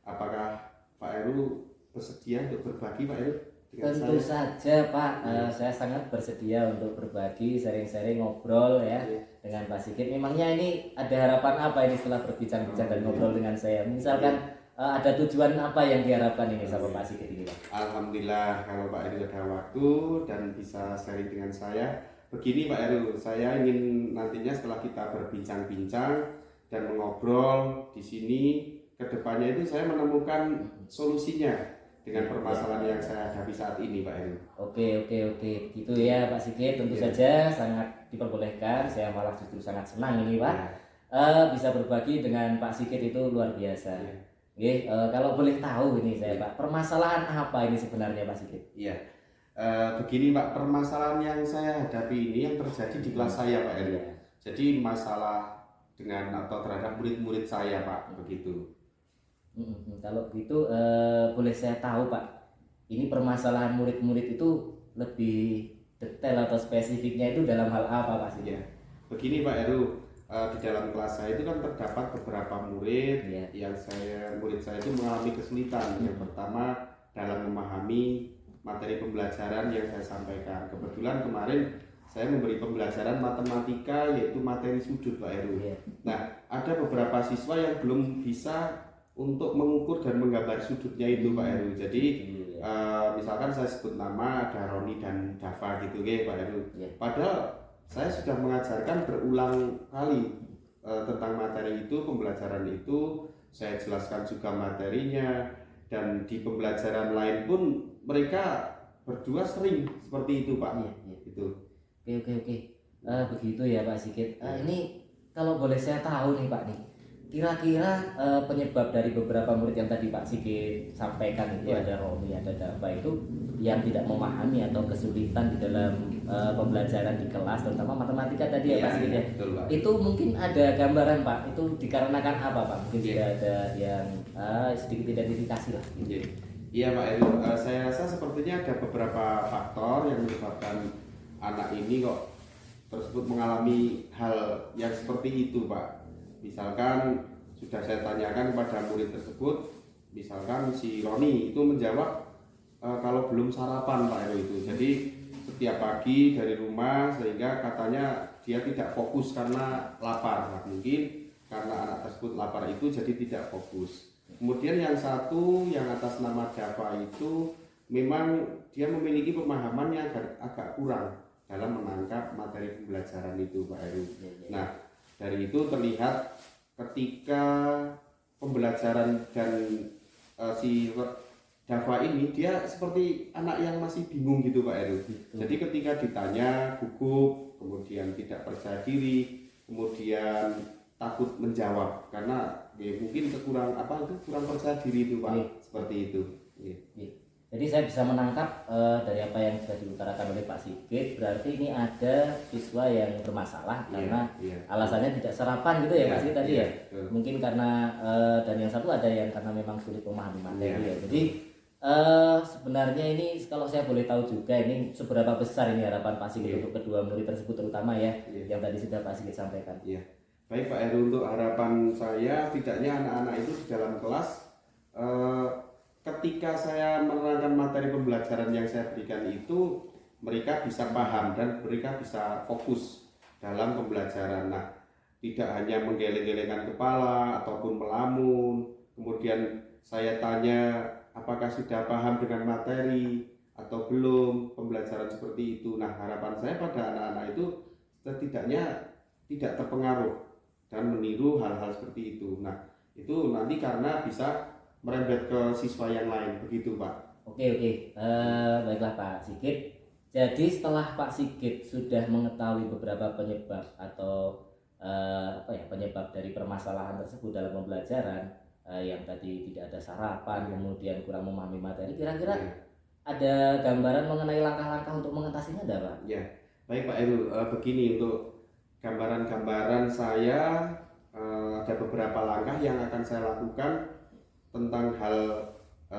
Apakah Pak Heru bersedia untuk berbagi Pak Heru? Tentu saja Pak, saya sangat bersedia untuk berbagi, sharing-sharing, ngobrol ya dengan Pak Sigit. Memangnya ini ada harapan apa ini setelah berbincang-bincang dan ngobrol dengan saya? Misalkan ada tujuan apa yang diharapkan ini sama Pak Sigit ini Pak? Alhamdulillah kalau Pak Heru ada waktu dan bisa sharing dengan saya. Begini Pak Heru, saya ingin nantinya setelah kita berbincang-bincang dan mengobrol di sini, kedepannya itu saya menemukan solusinya dengan permasalahan yang saya hadapi saat ini Pak Heru. Oke, gitu ya Pak Sigit. Tentu saja sangat diperbolehkan. Saya malah justru sangat senang ini Pak. Bisa berbagi dengan Pak Sigit itu luar biasa. Kalau boleh tahu ini saya Pak, permasalahan apa ini sebenarnya Pak Sigit? Begini Pak, permasalahan yang saya hadapi ini yang terjadi di kelas saya Pak Heru. Jadi masalah dengan atau terhadap murid-murid saya Pak, begitu. Kalau gitu boleh saya tahu Pak, ini permasalahan murid-murid itu lebih detail atau spesifiknya itu dalam hal apa Pak Sigit? Begini Pak Heru, di dalam kelas saya itu kan terdapat beberapa murid yang murid saya itu mengalami kesulitan. Yang pertama dalam memahami materi pembelajaran yang saya sampaikan. Kebetulan kemarin saya memberi pembelajaran matematika yaitu materi sudut Pak Heru. Nah, ada beberapa siswa yang belum bisa untuk mengukur dan menggambar sudutnya itu Pak Heru. Jadi misalkan saya sebut nama ada Roni dan Dava gitu Pak Heru. Padahal saya sudah mengajarkan berulang kali tentang materi itu, pembelajaran itu, saya jelaskan juga materinya, dan di pembelajaran lain pun mereka berdua sering seperti itu Pak. Itu. Oke. Begitu ya Pak Sigit. Ini kalau boleh saya tahu nih Pak nih, kira-kira penyebab dari beberapa murid yang tadi Pak Sigit sampaikan itu ada Romi, ada Dava itu yang tidak memahami atau kesulitan di dalam pembelajaran di kelas, terutama matematika tadi ya Pak Sigit ya. Betul, Pak. Itu mungkin ada gambaran Pak, itu dikarenakan apa Pak? Mungkin sudah ada yang sedikit identifikasi lah. Iya Pak Heru, saya rasa sepertinya ada beberapa faktor yang menyebabkan anak ini kok tersebut mengalami hal yang seperti itu Pak. Misalkan sudah saya tanyakan kepada murid tersebut, misalkan si Roni itu menjawab kalau belum sarapan Pak Heru itu. Jadi setiap pagi dari rumah sehingga katanya dia tidak fokus karena lapar. Nah, mungkin karena anak tersebut lapar itu jadi tidak fokus. Kemudian yang satu yang atas nama Dava itu memang dia memiliki pemahaman yang agak kurang dalam menangkap materi pembelajaran itu Pak Heru. Nah, dari itu terlihat ketika pembelajaran dan si Dava ini dia seperti anak yang masih bingung gitu Pak Heru. Jadi ketika ditanya gugup, kemudian tidak percaya diri, kemudian takut menjawab karena mungkin kurang percaya diri itu Pak. Seperti itu. Jadi saya bisa menangkap dari apa yang sudah diutarakan oleh Pak Sigit, berarti ini ada siswa yang bermasalah karena alasannya tidak sarapan gitu ya Pak Sigit tadi ya. Mungkin karena dan yang satu ada yang karena memang sulit memahami materi ya. Jadi sebenarnya ini kalau saya boleh tahu juga ini seberapa besar ini harapan Pak Sigit untuk kedua murid tersebut terutama ya yang tadi sudah Pak Sigit sampaikan. Baik Pak Heru, untuk harapan saya tidaknya anak-anak itu di dalam kelas ketika saya menerangkan materi pembelajaran yang saya berikan itu mereka bisa paham dan mereka bisa fokus dalam pembelajaran. Nah, tidak hanya menggeleng-gelengkan kepala ataupun melamun. Kemudian saya tanya apakah sudah paham dengan materi atau belum pembelajaran seperti itu. Nah, harapan saya pada anak-anak itu setidaknya tidak terpengaruh dan meniru hal-hal seperti itu. Nah, itu nanti karena bisa merembet ke siswa yang lain, begitu Pak. Oke. Baiklah Pak Sigit. Jadi setelah Pak Sigit sudah mengetahui beberapa penyebab atau penyebab dari permasalahan tersebut dalam pembelajaran yang tadi tidak ada sarapan, kemudian kurang memahami materi, kira-kira ada gambaran mengenai langkah-langkah untuk mengatasinya enggak Pak? Ya, baik Pak Heru, begini untuk gambaran saya ada beberapa langkah yang akan saya lakukan tentang hal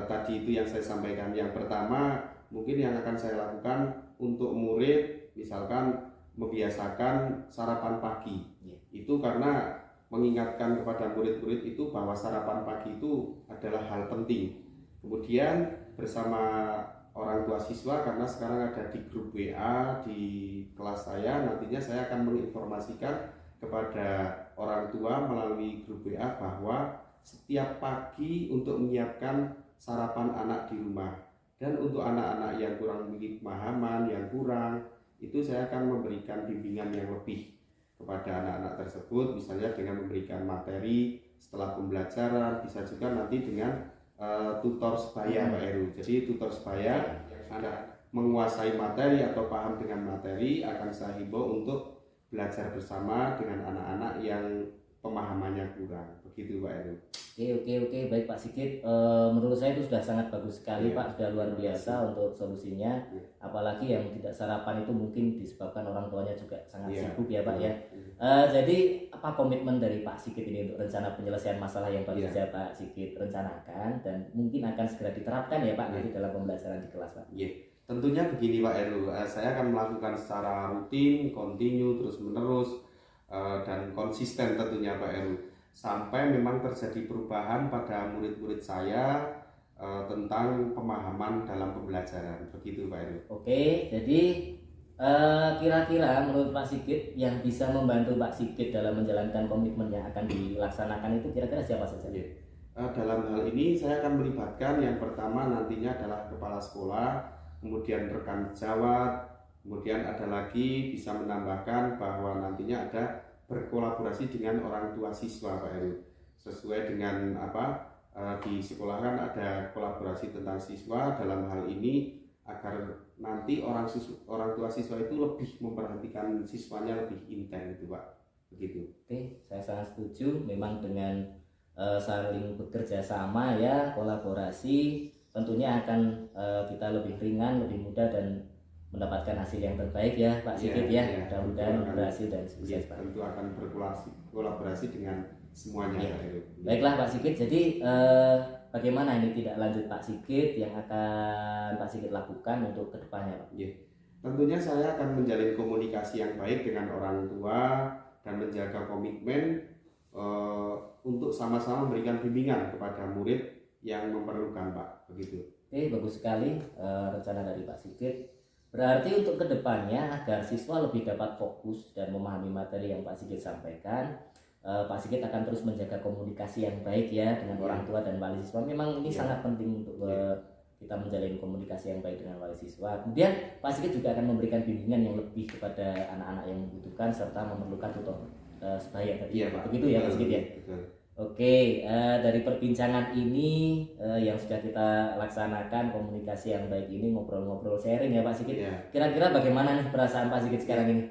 tadi itu yang saya sampaikan. Yang pertama mungkin yang akan saya lakukan untuk murid misalkan membiasakan sarapan pagi. Itu karena mengingatkan kepada murid-murid itu bahwa sarapan pagi itu adalah hal penting. Kemudian bersama orang tua siswa, karena sekarang ada di grup WA di kelas saya, nantinya saya akan menginformasikan kepada orang tua melalui grup WA bahwa setiap pagi untuk menyiapkan sarapan anak di rumah. Dan untuk anak-anak yang kurang memiliki pemahaman, yang kurang, itu saya akan memberikan bimbingan yang lebih kepada anak-anak tersebut, misalnya dengan memberikan materi setelah pembelajaran, bisa juga nanti dengan tutor sebaya Pak Heru. Jadi tutor sebaya anak menguasai materi atau paham dengan materi akan saya himbau untuk belajar bersama dengan anak-anak yang pemahamannya kurang, begitu Pak Heru. Oke, baik Pak Sigit. Menurut saya itu sudah sangat bagus sekali Pak, sudah luar biasa untuk solusinya. Apalagi yang tidak sarapan itu mungkin disebabkan orang tuanya juga sangat sibuk ya Pak ya. Jadi apa komitmen dari Pak Sigit ini untuk rencana penyelesaian masalah yang baru saja Pak Sigit rencanakan dan mungkin akan segera diterapkan ya Pak nanti dalam pembelajaran di kelas Pak? Tentunya begini Pak Heru, saya akan melakukan secara rutin, kontinu, terus menerus dan konsisten tentunya Pak Heru, sampai memang terjadi perubahan pada murid-murid saya tentang pemahaman dalam pembelajaran, begitu Pak Heru. Oke, jadi kira-kira menurut Pak Sigit yang bisa membantu Pak Sigit dalam menjalankan komitmen yang akan dilaksanakan itu kira-kira siapa saja? Dalam hal ini saya akan melibatkan yang pertama nantinya adalah kepala sekolah, kemudian rekan sejawat, kemudian ada lagi bisa menambahkan bahwa nantinya ada berkolaborasi dengan orang tua siswa Pak Heru. Sesuai dengan di sekolah kan ada kolaborasi tentang siswa dalam hal ini agar nanti orang tua siswa itu lebih memperhatikan siswanya lebih intens itu Pak. Begitu. Oke, saya sangat setuju. Memang dengan saling bekerja sama ya, kolaborasi tentunya akan kita lebih ringan, lebih mudah dan mendapatkan hasil yang terbaik ya Pak Sigit ya. Mudah-mudahan berhasil dan sukses Pak. Tentu akan berkolaborasi dengan semuanya. Baiklah Pak Sigit, jadi bagaimana ini tidak lanjut Pak Sigit yang akan Pak Sigit lakukan untuk kedepannya Pak? Ya, tentunya saya akan menjalin komunikasi yang baik dengan orang tua dan menjaga komitmen untuk sama-sama memberikan bimbingan kepada murid yang memerlukan Pak, begitu. Oke, bagus sekali rencana dari Pak Sigit. Berarti untuk kedepannya agar siswa lebih dapat fokus dan memahami materi yang Pak Sigit sampaikan, Pak Sigit akan terus menjaga komunikasi yang baik ya dengan orang tua dan wali siswa. Memang ini sangat penting untuk kita menjalin komunikasi yang baik dengan wali siswa. Kemudian Pak Sigit juga akan memberikan bimbingan yang lebih kepada anak-anak yang membutuhkan serta memerlukan tutor sebaya tadi. Iya, Pak. Begitu ya Pak Sigit ya. Betul. Oke, dari perbincangan ini yang sudah kita laksanakan komunikasi yang baik ini, ngobrol-ngobrol sharing ya Pak Sigit. Iya. Kira-kira bagaimana nih perasaan Pak Sigit sekarang ini?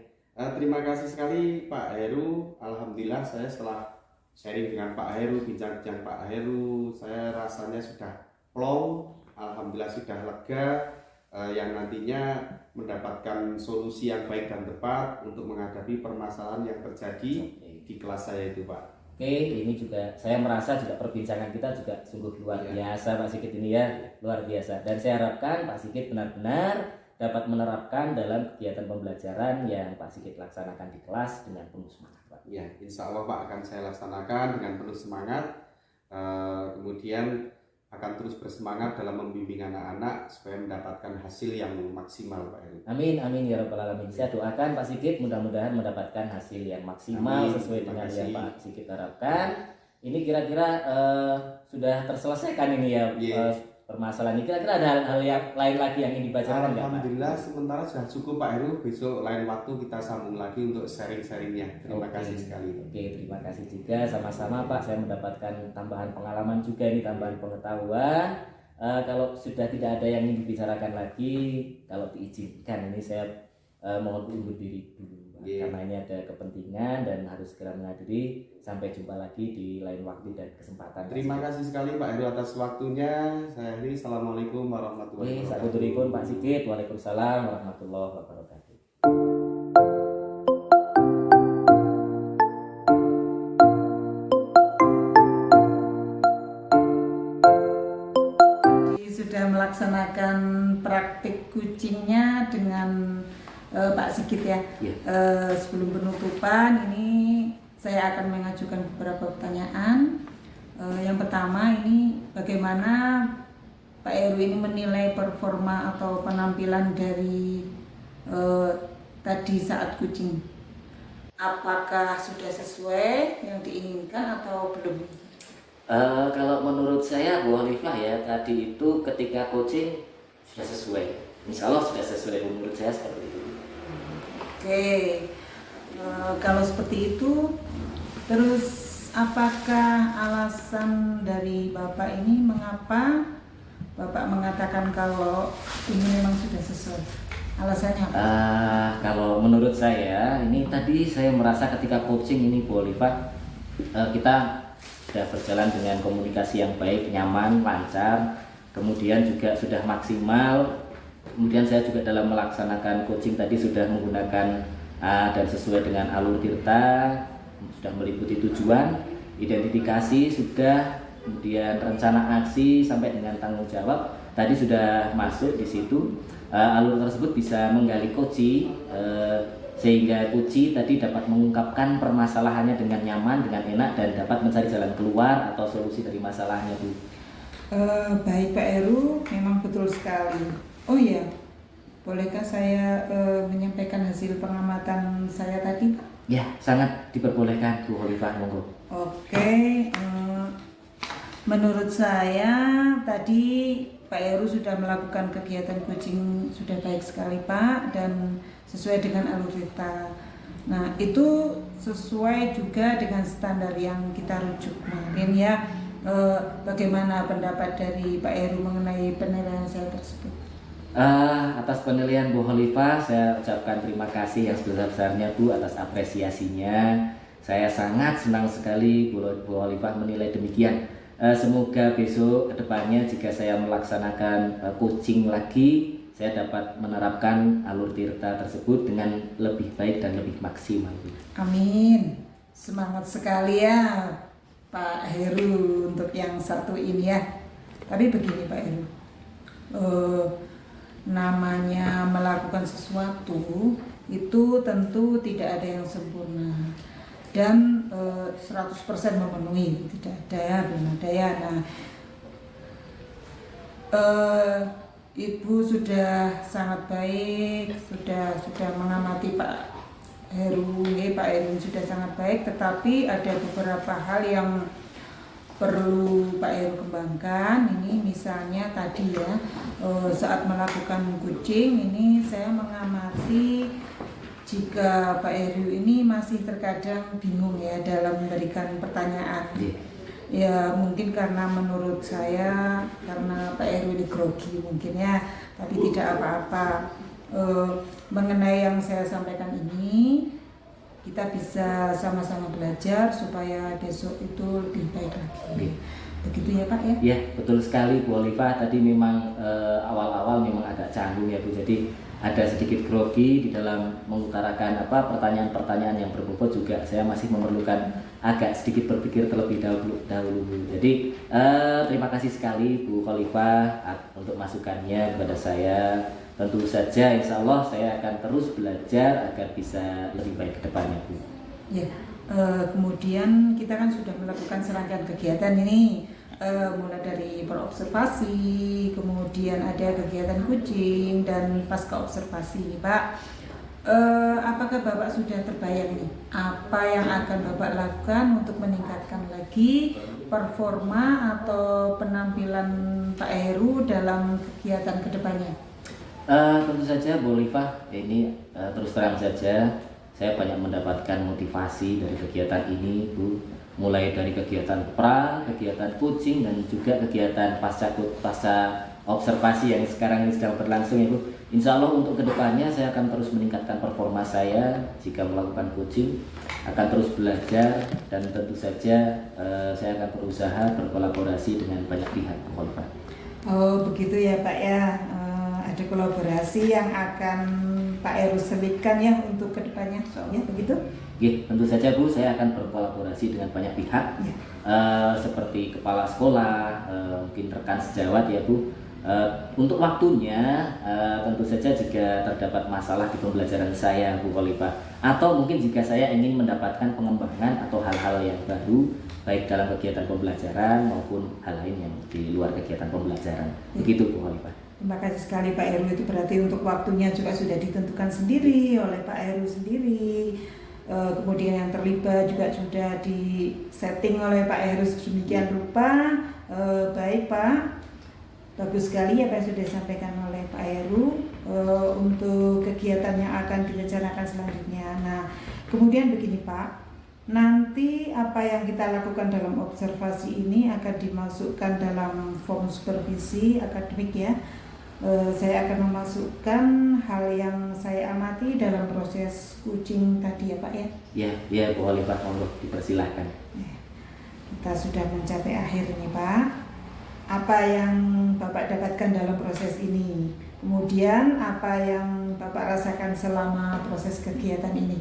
Terima kasih sekali Pak Heru. Alhamdulillah saya setelah sharing dengan Pak Heru, bincang-bincang Pak Heru, saya rasanya sudah plong. Alhamdulillah sudah lega, yang nantinya mendapatkan solusi yang baik dan tepat untuk menghadapi permasalahan yang terjadi di kelas saya itu Pak. Oke, ini juga saya merasa juga perbincangan kita juga sungguh luar biasa Pak Sigit ini ya, luar biasa. Dan saya harapkan Pak Sigit benar-benar dapat menerapkan dalam kegiatan pembelajaran yang Pak Sigit laksanakan di kelas dengan penuh semangat Pak. Ya, insya Allah Pak akan saya laksanakan dengan penuh semangat. Kemudian akan terus bersemangat dalam membimbing anak-anak supaya mendapatkan hasil yang maksimal Pak Heru. Amin, amin ya Rabbal Alamin. Saya doakan Pak Sigit mudah-mudahan mendapatkan hasil yang maksimal sesuai dengan yang Pak Sigit harapkan. Ini kira-kira sudah terselesaikan ini ya permasalahan ini. Kira-kira ada hal yang lain lagi yang ingin dibacakan nggak Pak? Alhamdulillah sementara sudah cukup Pak Heru. Besok lain waktu kita sambung lagi untuk sharing-sharingnya. Terima kasih sekali. Oke, terima kasih juga sama-sama Pak. Saya mendapatkan tambahan pengalaman juga ini, tambahan pengetahuan. Kalau sudah tidak ada yang ingin dibicarakan lagi, kalau diizinkan ini saya mohon undur diri dulu Pak. Karena ini ada kepentingan dan harus segera menghadiri. Sampai jumpa lagi di lain waktu dan kesempatan. Terima kasih sekali Pak Heru atas waktunya. Saya akhiri. Assalamualaikum warahmatullahi wabarakatuh. Sakuturipun Pak Sigit. Waalaikumsalam warahmatullahi wabarakatuh. Sudah melaksanakan praktik coachingnya dengan Pak Sigit ya. Sebelum penutupan ini saya akan mengajukan beberapa pertanyaan. Yang pertama ini bagaimana Pak Heru ini menilai performa atau penampilan dari tadi saat coaching? Apakah sudah sesuai yang diinginkan atau belum? Kalau menurut saya Bu Hanifah ya, tadi itu ketika coaching sudah sesuai. Insya Allah sudah sesuai, menurut saya seperti itu. Oke, kalau seperti itu, terus apakah alasan dari Bapak ini mengapa Bapak mengatakan kalau ini memang sudah sesuai? Alasannya apa? Kalau menurut saya, ini tadi saya merasa ketika coaching ini Bu Hanifah, kita sudah berjalan dengan komunikasi yang baik, nyaman, lancar, kemudian juga sudah maksimal. Kemudian saya juga dalam melaksanakan coaching tadi sudah menggunakan dan sesuai dengan alur tirta, sudah meliputi tujuan, identifikasi sudah, kemudian rencana aksi sampai dengan tanggung jawab tadi sudah masuk di situ. Alur tersebut bisa menggali coaching sehingga coaching tadi dapat mengungkapkan permasalahannya dengan nyaman, dengan enak dan dapat mencari jalan keluar atau solusi dari masalahnya Bu. Baik Pak Heru, memang betul sekali. Oh iya, bolehkah saya menyampaikan hasil pengamatan saya tadi Pak? Ya, sangat diperbolehkan Bu Hanifah, monggo. Oke, menurut saya tadi Pak Heru sudah melakukan kegiatan coaching sudah baik sekali Pak dan sesuai dengan alur kita. Nah itu sesuai juga dengan standar yang kita rujuk kemarin ya. Bagaimana pendapat dari Pak Heru mengenai penilaian saya tersebut? Atas penilaian Bu Hanifah saya ucapkan terima kasih yang sebesar-besarnya Bu atas apresiasinya. Saya sangat senang sekali Bu Hanifah menilai demikian. Semoga besok kedepannya jika saya melaksanakan coaching lagi, saya dapat menerapkan alur tirta tersebut dengan lebih baik dan lebih maksimal. Amin. Semangat sekali ya Pak Heru untuk yang satu ini ya. Tapi begini Pak Heru, namanya melakukan sesuatu itu tentu tidak ada yang sempurna dan 100% memenuhi, tidak ada, belum ada ya. Nah, Ibu sudah sangat baik, sudah mengamati Pak Heru, Pak Heru sudah sangat baik, tetapi ada beberapa hal yang perlu Pak Heru kembangkan. Ini misalnya tadi ya, saat melakukan kucing ini saya mengamati jika Pak Heru ini masih terkadang bingung ya dalam memberikan pertanyaan. Ya mungkin karena menurut saya karena Pak Heru ini grogi mungkin ya, tapi tidak apa-apa. Mengenai yang saya sampaikan ini kita bisa sama-sama belajar supaya besok itu lebih baik lagi. Begitu ya Pak ya? Ya betul sekali Bu Oliva. Tadi memang awal-awal memang agak canggung ya Bu. Jadi ada sedikit grogi di dalam mengutarakan pertanyaan-pertanyaan yang berbobot juga. Saya masih memerlukan agak sedikit berpikir terlebih dahulu. Jadi terima kasih sekali Bu Oliva untuk masukannya kepada saya. Tentu saja insya Allah saya akan terus belajar agar bisa lebih baik ke depannya Bu. Ya, kemudian kita kan sudah melakukan serangkaian kegiatan ini, mulai dari berobservasi, kemudian ada kegiatan kucing dan pasca observasi nih Pak. Apakah Bapak sudah terbayang nih apa yang akan Bapak lakukan untuk meningkatkan lagi performa atau penampilan Pak Heru dalam kegiatan kedepannya? Tentu saja Bu Oliva, ini terus terang saja saya banyak mendapatkan motivasi dari kegiatan ini Bu, mulai dari kegiatan pra, kegiatan kucing dan juga kegiatan pasca observasi yang sekarang ini sedang berlangsung ya Bu. Insya Allah untuk kedepannya saya akan terus meningkatkan performa saya jika melakukan kucing, akan terus belajar dan tentu saja saya akan berusaha berkolaborasi dengan banyak pihak Bu Oliva. Oh begitu ya Pak ya. Ada kolaborasi yang akan Pak Heru selipkan ya untuk kedepannya, ya begitu? Ya, tentu saja Bu, saya akan berkolaborasi dengan banyak pihak ya. Seperti kepala sekolah, mungkin rekan sejawat ya Bu. Untuk waktunya tentu saja jika terdapat masalah di pembelajaran saya Bu Oliva, atau mungkin jika saya ingin mendapatkan pengembangan atau hal-hal yang baru baik dalam kegiatan pembelajaran maupun hal lain yang di luar kegiatan pembelajaran. Begitu Bu Oliva. Terima kasih sekali Pak Heru, itu berarti untuk waktunya juga sudah ditentukan sendiri oleh Pak Heru sendiri. Kemudian yang terlibat juga sudah disetting oleh Pak Heru sedemikian rupa. Baik Pak, bagus sekali apa yang sudah disampaikan oleh Pak Heru untuk kegiatan yang akan direncanakan selanjutnya. Nah, kemudian begini Pak, nanti apa yang kita lakukan dalam observasi ini akan dimasukkan dalam form supervisi akademik ya. Saya akan memasukkan hal yang saya amati dalam proses kucing tadi ya Pak ya. Ya Bu Oliva, monggo dipersilahkan. Kita sudah mencapai akhir ini Pak. Apa yang Bapak dapatkan dalam proses ini? Kemudian apa yang Bapak rasakan selama proses kegiatan ini?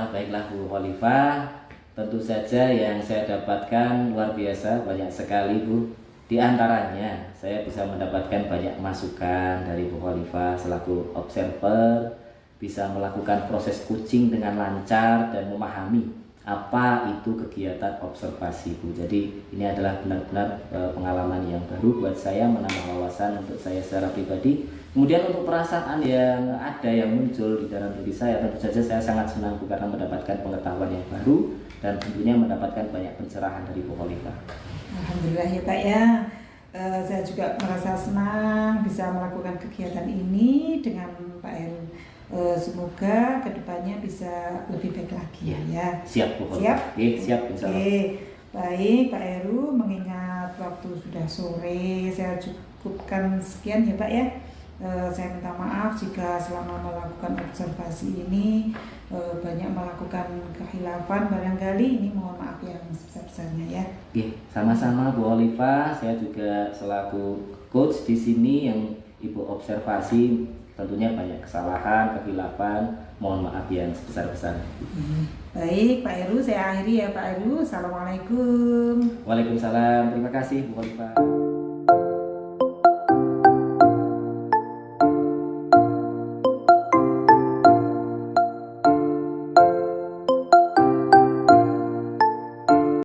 Baiklah Bu Oliva, tentu saja yang saya dapatkan luar biasa, banyak sekali Bu. Di antaranya saya bisa mendapatkan banyak masukan dari Bu Oliva selaku observer, bisa melakukan proses kucing dengan lancar dan memahami apa itu kegiatan observasi Bu. Jadi ini adalah benar-benar pengalaman yang baru buat saya, menambah wawasan untuk saya secara pribadi. Kemudian untuk perasaan yang ada yang muncul di dalam diri saya, tentu saja saya sangat senang Bu karena mendapatkan pengetahuan yang baru dan tentunya mendapatkan banyak pencerahan dari Bu Oliva. Alhamdulillah ya Pak ya. Saya juga merasa senang bisa melakukan kegiatan ini dengan Pak Heru. Semoga kedepannya bisa lebih baik lagi ya. Siap Bu. Siap. Siap insya Allah. Baik Pak Heru, mengingat waktu sudah sore, saya cukupkan sekian ya Pak ya. Saya minta maaf jika selama melakukan observasi ini banyak melakukan kekhilafan barangkali, ini mohon maaf yang sebesar-besarnya ya. Sama-sama Bu Oliva, saya juga selaku coach di sini yang Ibu observasi tentunya banyak kesalahan, kekhilafan, mohon maaf yang sebesar-besarnya. Baik Pak Heru, saya akhiri ya Pak Heru. Assalamualaikum. Waalaikumsalam, terima kasih Bu Oliva.